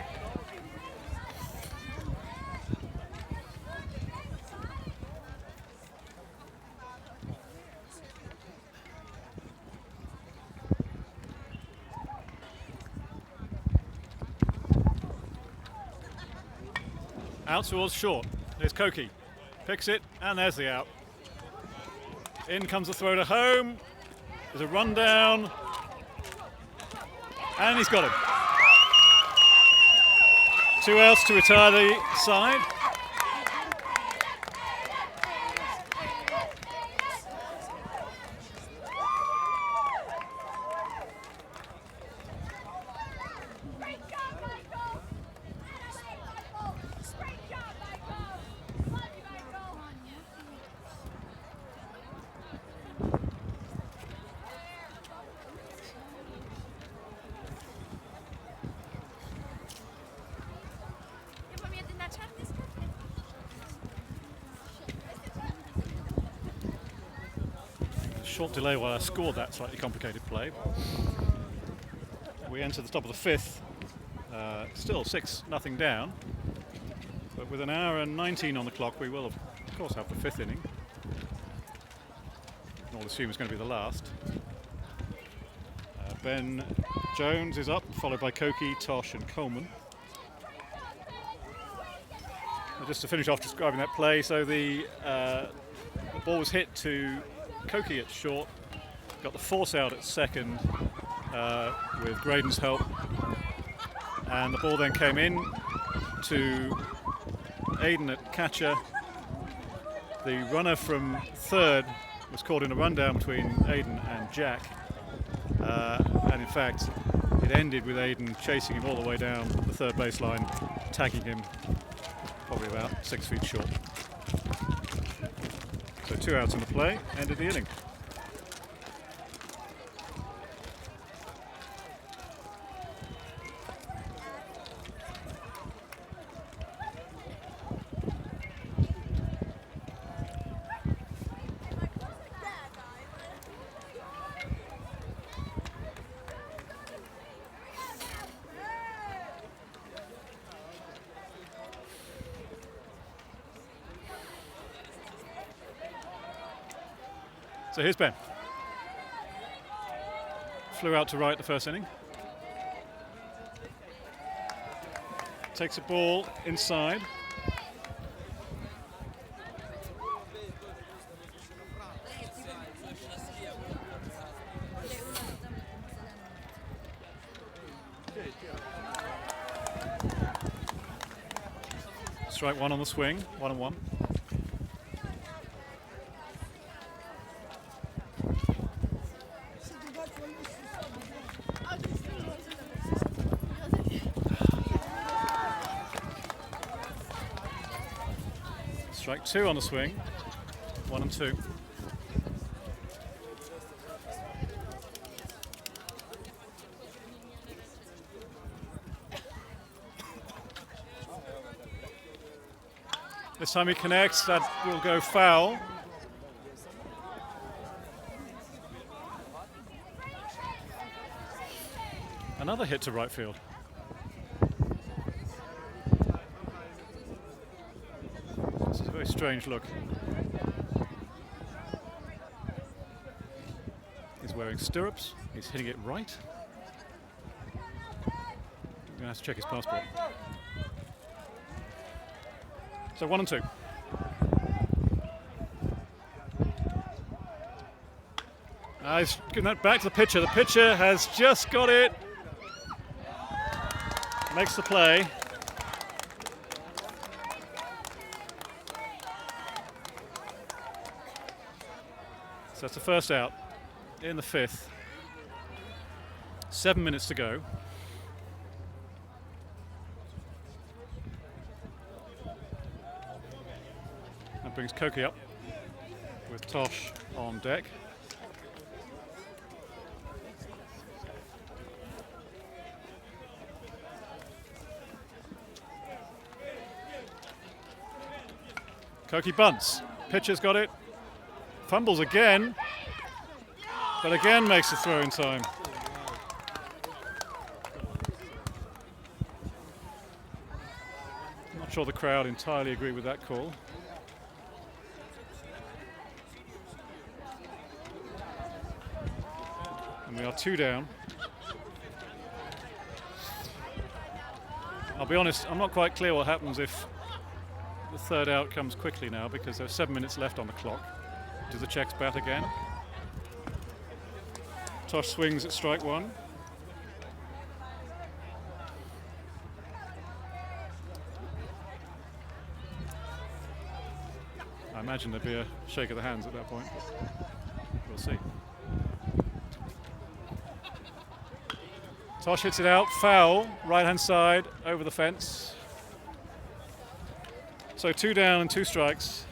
[SPEAKER 1] Out towards short. There's Koki. Picks it, and there's the out. In comes the throw to home. There's a run down. And he's got him. 2 outs to retire the side. Short delay while I scored that slightly complicated play. We enter the top of the fifth, still 6-0 down, but with an hour and 19 on the clock we will of course have the fifth inning. All assume it's going to be the last. Ben Jones is up, followed by Koki, Tosh and Coleman. Just to finish off describing that play, so the ball was hit to Koki at short, got the force out at second with Graydon's help, and the ball then came in to Aiden at catcher. The runner from third was caught in a rundown between Aiden and Jack, and in fact it ended with Aiden chasing him all the way down the third baseline, tagging him probably about 6 feet short. So 2 outs in the play, ended the inning. So here's Ben. Flew out to right the first inning. Takes a ball inside. Strike one on the swing, 1-1. Strike two on the swing, 1-2. This time he connects, that will go foul. Another hit to right field. strange look. He's wearing stirrups. He's hitting it right. He's going to have to check his passport. So 1 and 2. He's giving that back to the pitcher. The pitcher has just got it. Makes the play. So that's the first out in the 5th. 7 minutes to go. That brings Koki up with Tosh on deck. Koki bunts. Pitcher's got it. Fumbles again. But again makes the throw in time. Not sure the crowd entirely agree with that call. And we are 2 down. I'll be honest, I'm not quite clear what happens if the third out comes quickly now, because there's 7 minutes left on the clock. Do the Czechs bat again? Tosh swings at strike 1. I imagine there'd be a shake of the hands at that point, but we'll see. Tosh hits it out, foul, right hand side, over the fence. So 2 down and 2 strikes.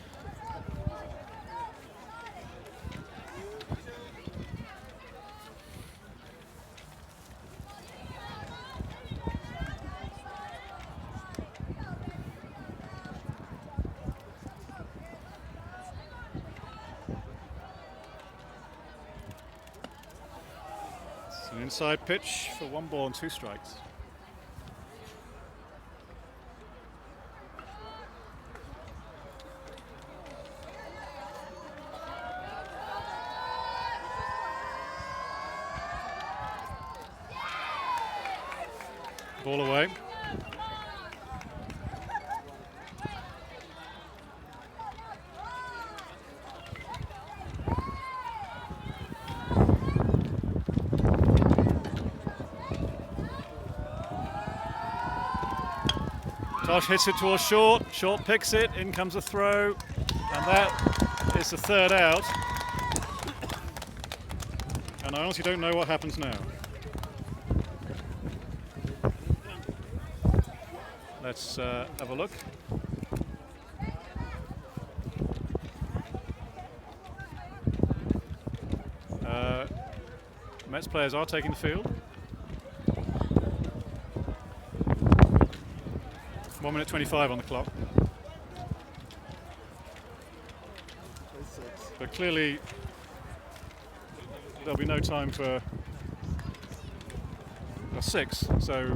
[SPEAKER 1] It's an inside pitch for 1 ball and 2 strikes. Ball away. Tosh hits it towards short. Short picks it. In comes a throw. And that is the third out. And I honestly don't know what happens now. Let's have a look. Mets players are taking the field. 1 minute 25 on the clock. But clearly there'll be no time for a 6, so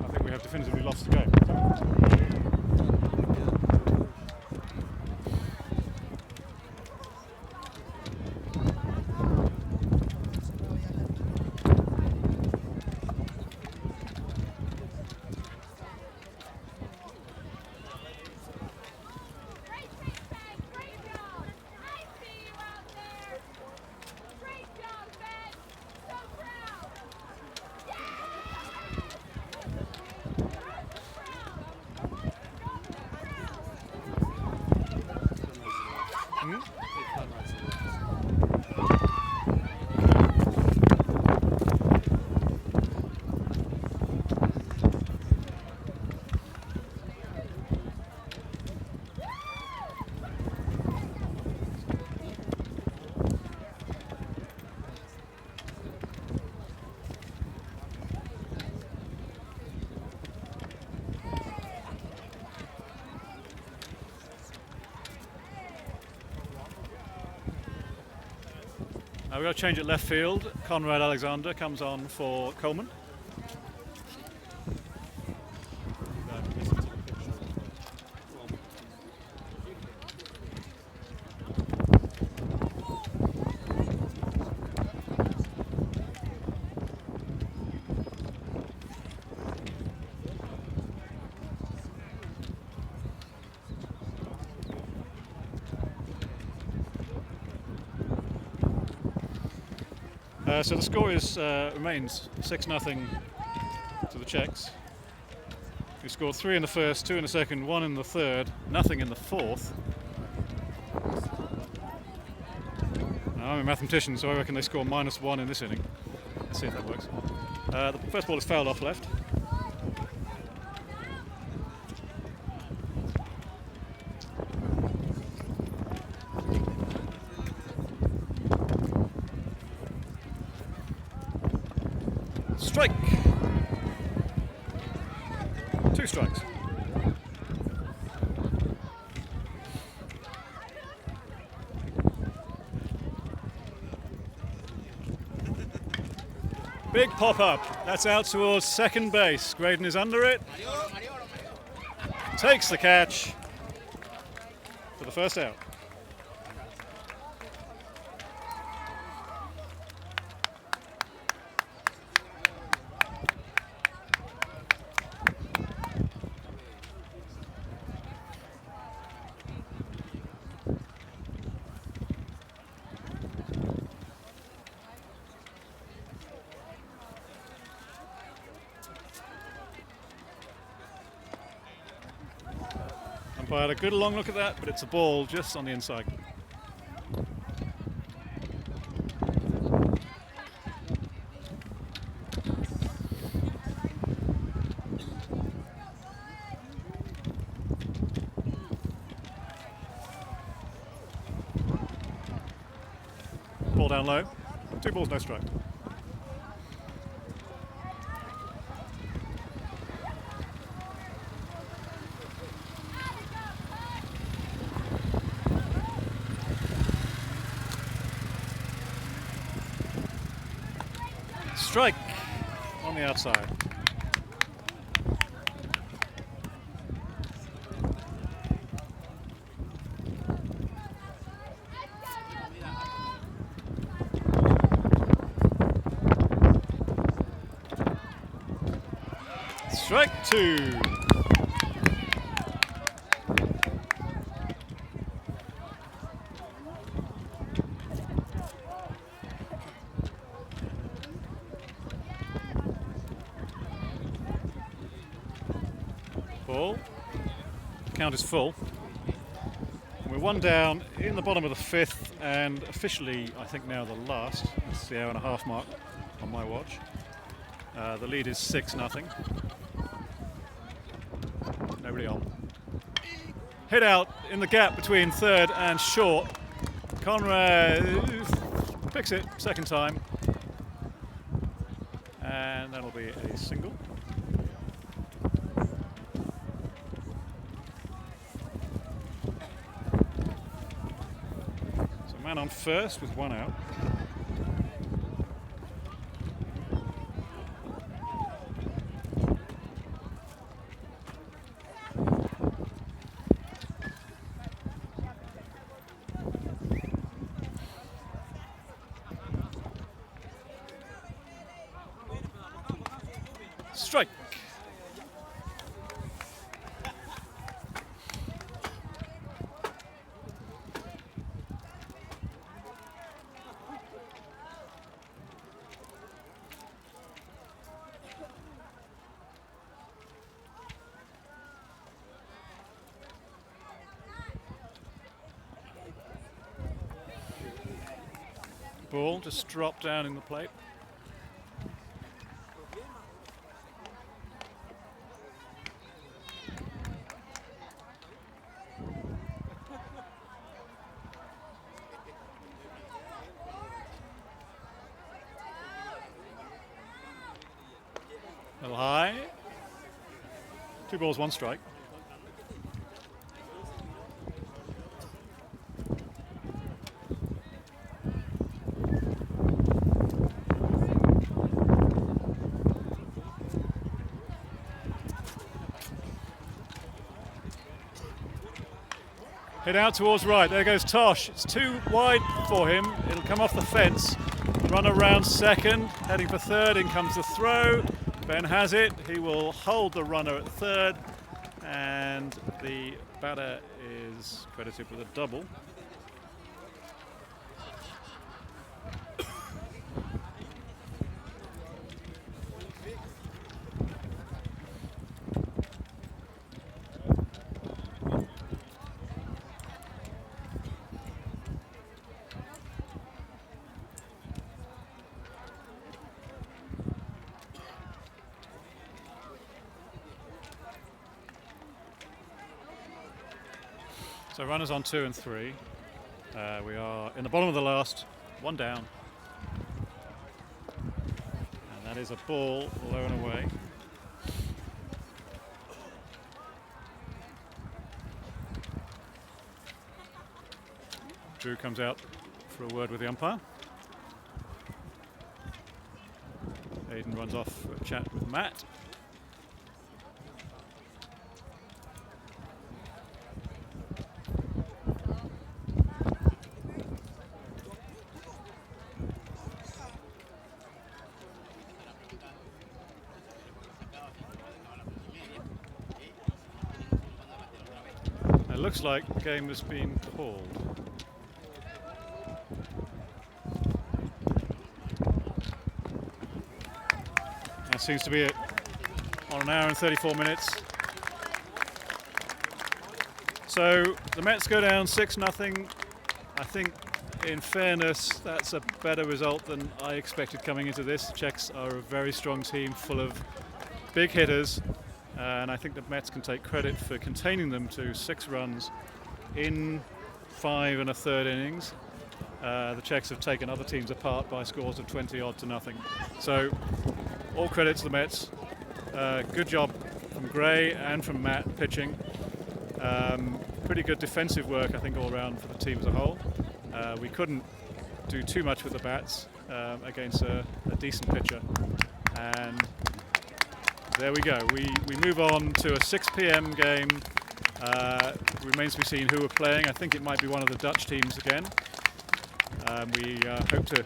[SPEAKER 1] I think we have definitively lost the game. We've got to change at left field. Conrad Alexander comes on for Coleman. So the score is remains 6-0 to the Czechs, who scored 3 in the first, 2 in the second, 1 in the third, nothing in the fourth. Now, I'm a mathematician, so I reckon they score -1 in this inning. Let's see if that works. The first ball is fouled off left. Strike! 2 strikes. Big pop-up. That's out towards second base. Graydon is under it. Takes the catch for the first out. Umpire had a good long look at that, but it's a ball just on the inside. Ball down low. 2 balls, no strike. Strike on the outside. Strike 2. Ball. Count is full. We're 1 down in the bottom of the 5th, and officially, I think now the last. That's the hour-and-a-half mark on my watch. The lead is 6-0. Nobody on. Hit out in the gap between third and short. Conrad picks it second time, and that'll be a single. So man on first with 1 out. Strike. Ball just dropped down in the plate. A little high. 2 balls, 1 strike. Hit out towards right. There goes Tosh. It's too wide for him. It'll come off the fence. Run around second, heading for third. In comes the throw. Ben has it. He will hold the runner at third, and the batter is credited with a double. So runners on 2 and 3. We are in the bottom of the last, 1 down. And that is a ball low and away. Drew comes out for a word with the umpire. Aidan runs off for a chat with Matt. It looks like the game has been called. That seems to be it on 1 hour and 34 minutes. So the Mets go down 6-0. I think, in fairness, that's a better result than I expected coming into this. The Czechs are a very strong team full of big hitters. And I think the Mets can take credit for containing them to 6 runs in 5 1/3 innings. The Czechs have taken other teams apart by scores of 20-odd to nothing. So all credit to the Mets. Good job from Gray and from Matt pitching. Pretty good defensive work, I think, all around for the team as a whole. We couldn't do too much with the bats against a decent pitcher. And there we go. We move on to a 6 p.m. game. Remains to be seen who we're playing. I think it might be one of the Dutch teams again. We hope to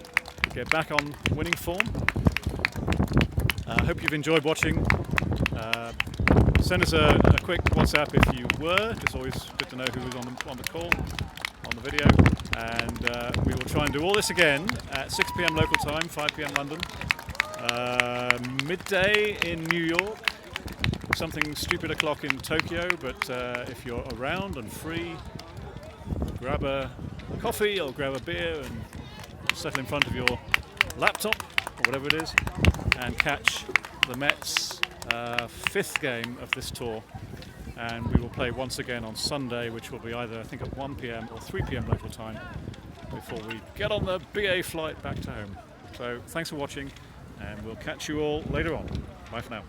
[SPEAKER 1] get back on winning form. I hope you've enjoyed watching. Send us a quick WhatsApp if you were. It's always good to know who was on the call, on the video. And we will try and do all this again at 6 p.m. local time, 5 p.m. London. Midday in New York, something stupid o'clock in Tokyo, but if you're around and free, grab a coffee or grab a beer and settle in front of your laptop or whatever it is and catch the Mets' 5th game of this tour. And we will play once again on Sunday, which will be either, I think, at 1 p.m. or 3 p.m. local time before we get on the BA flight back to home. So thanks for watching, and we'll catch you all later on. Bye for now.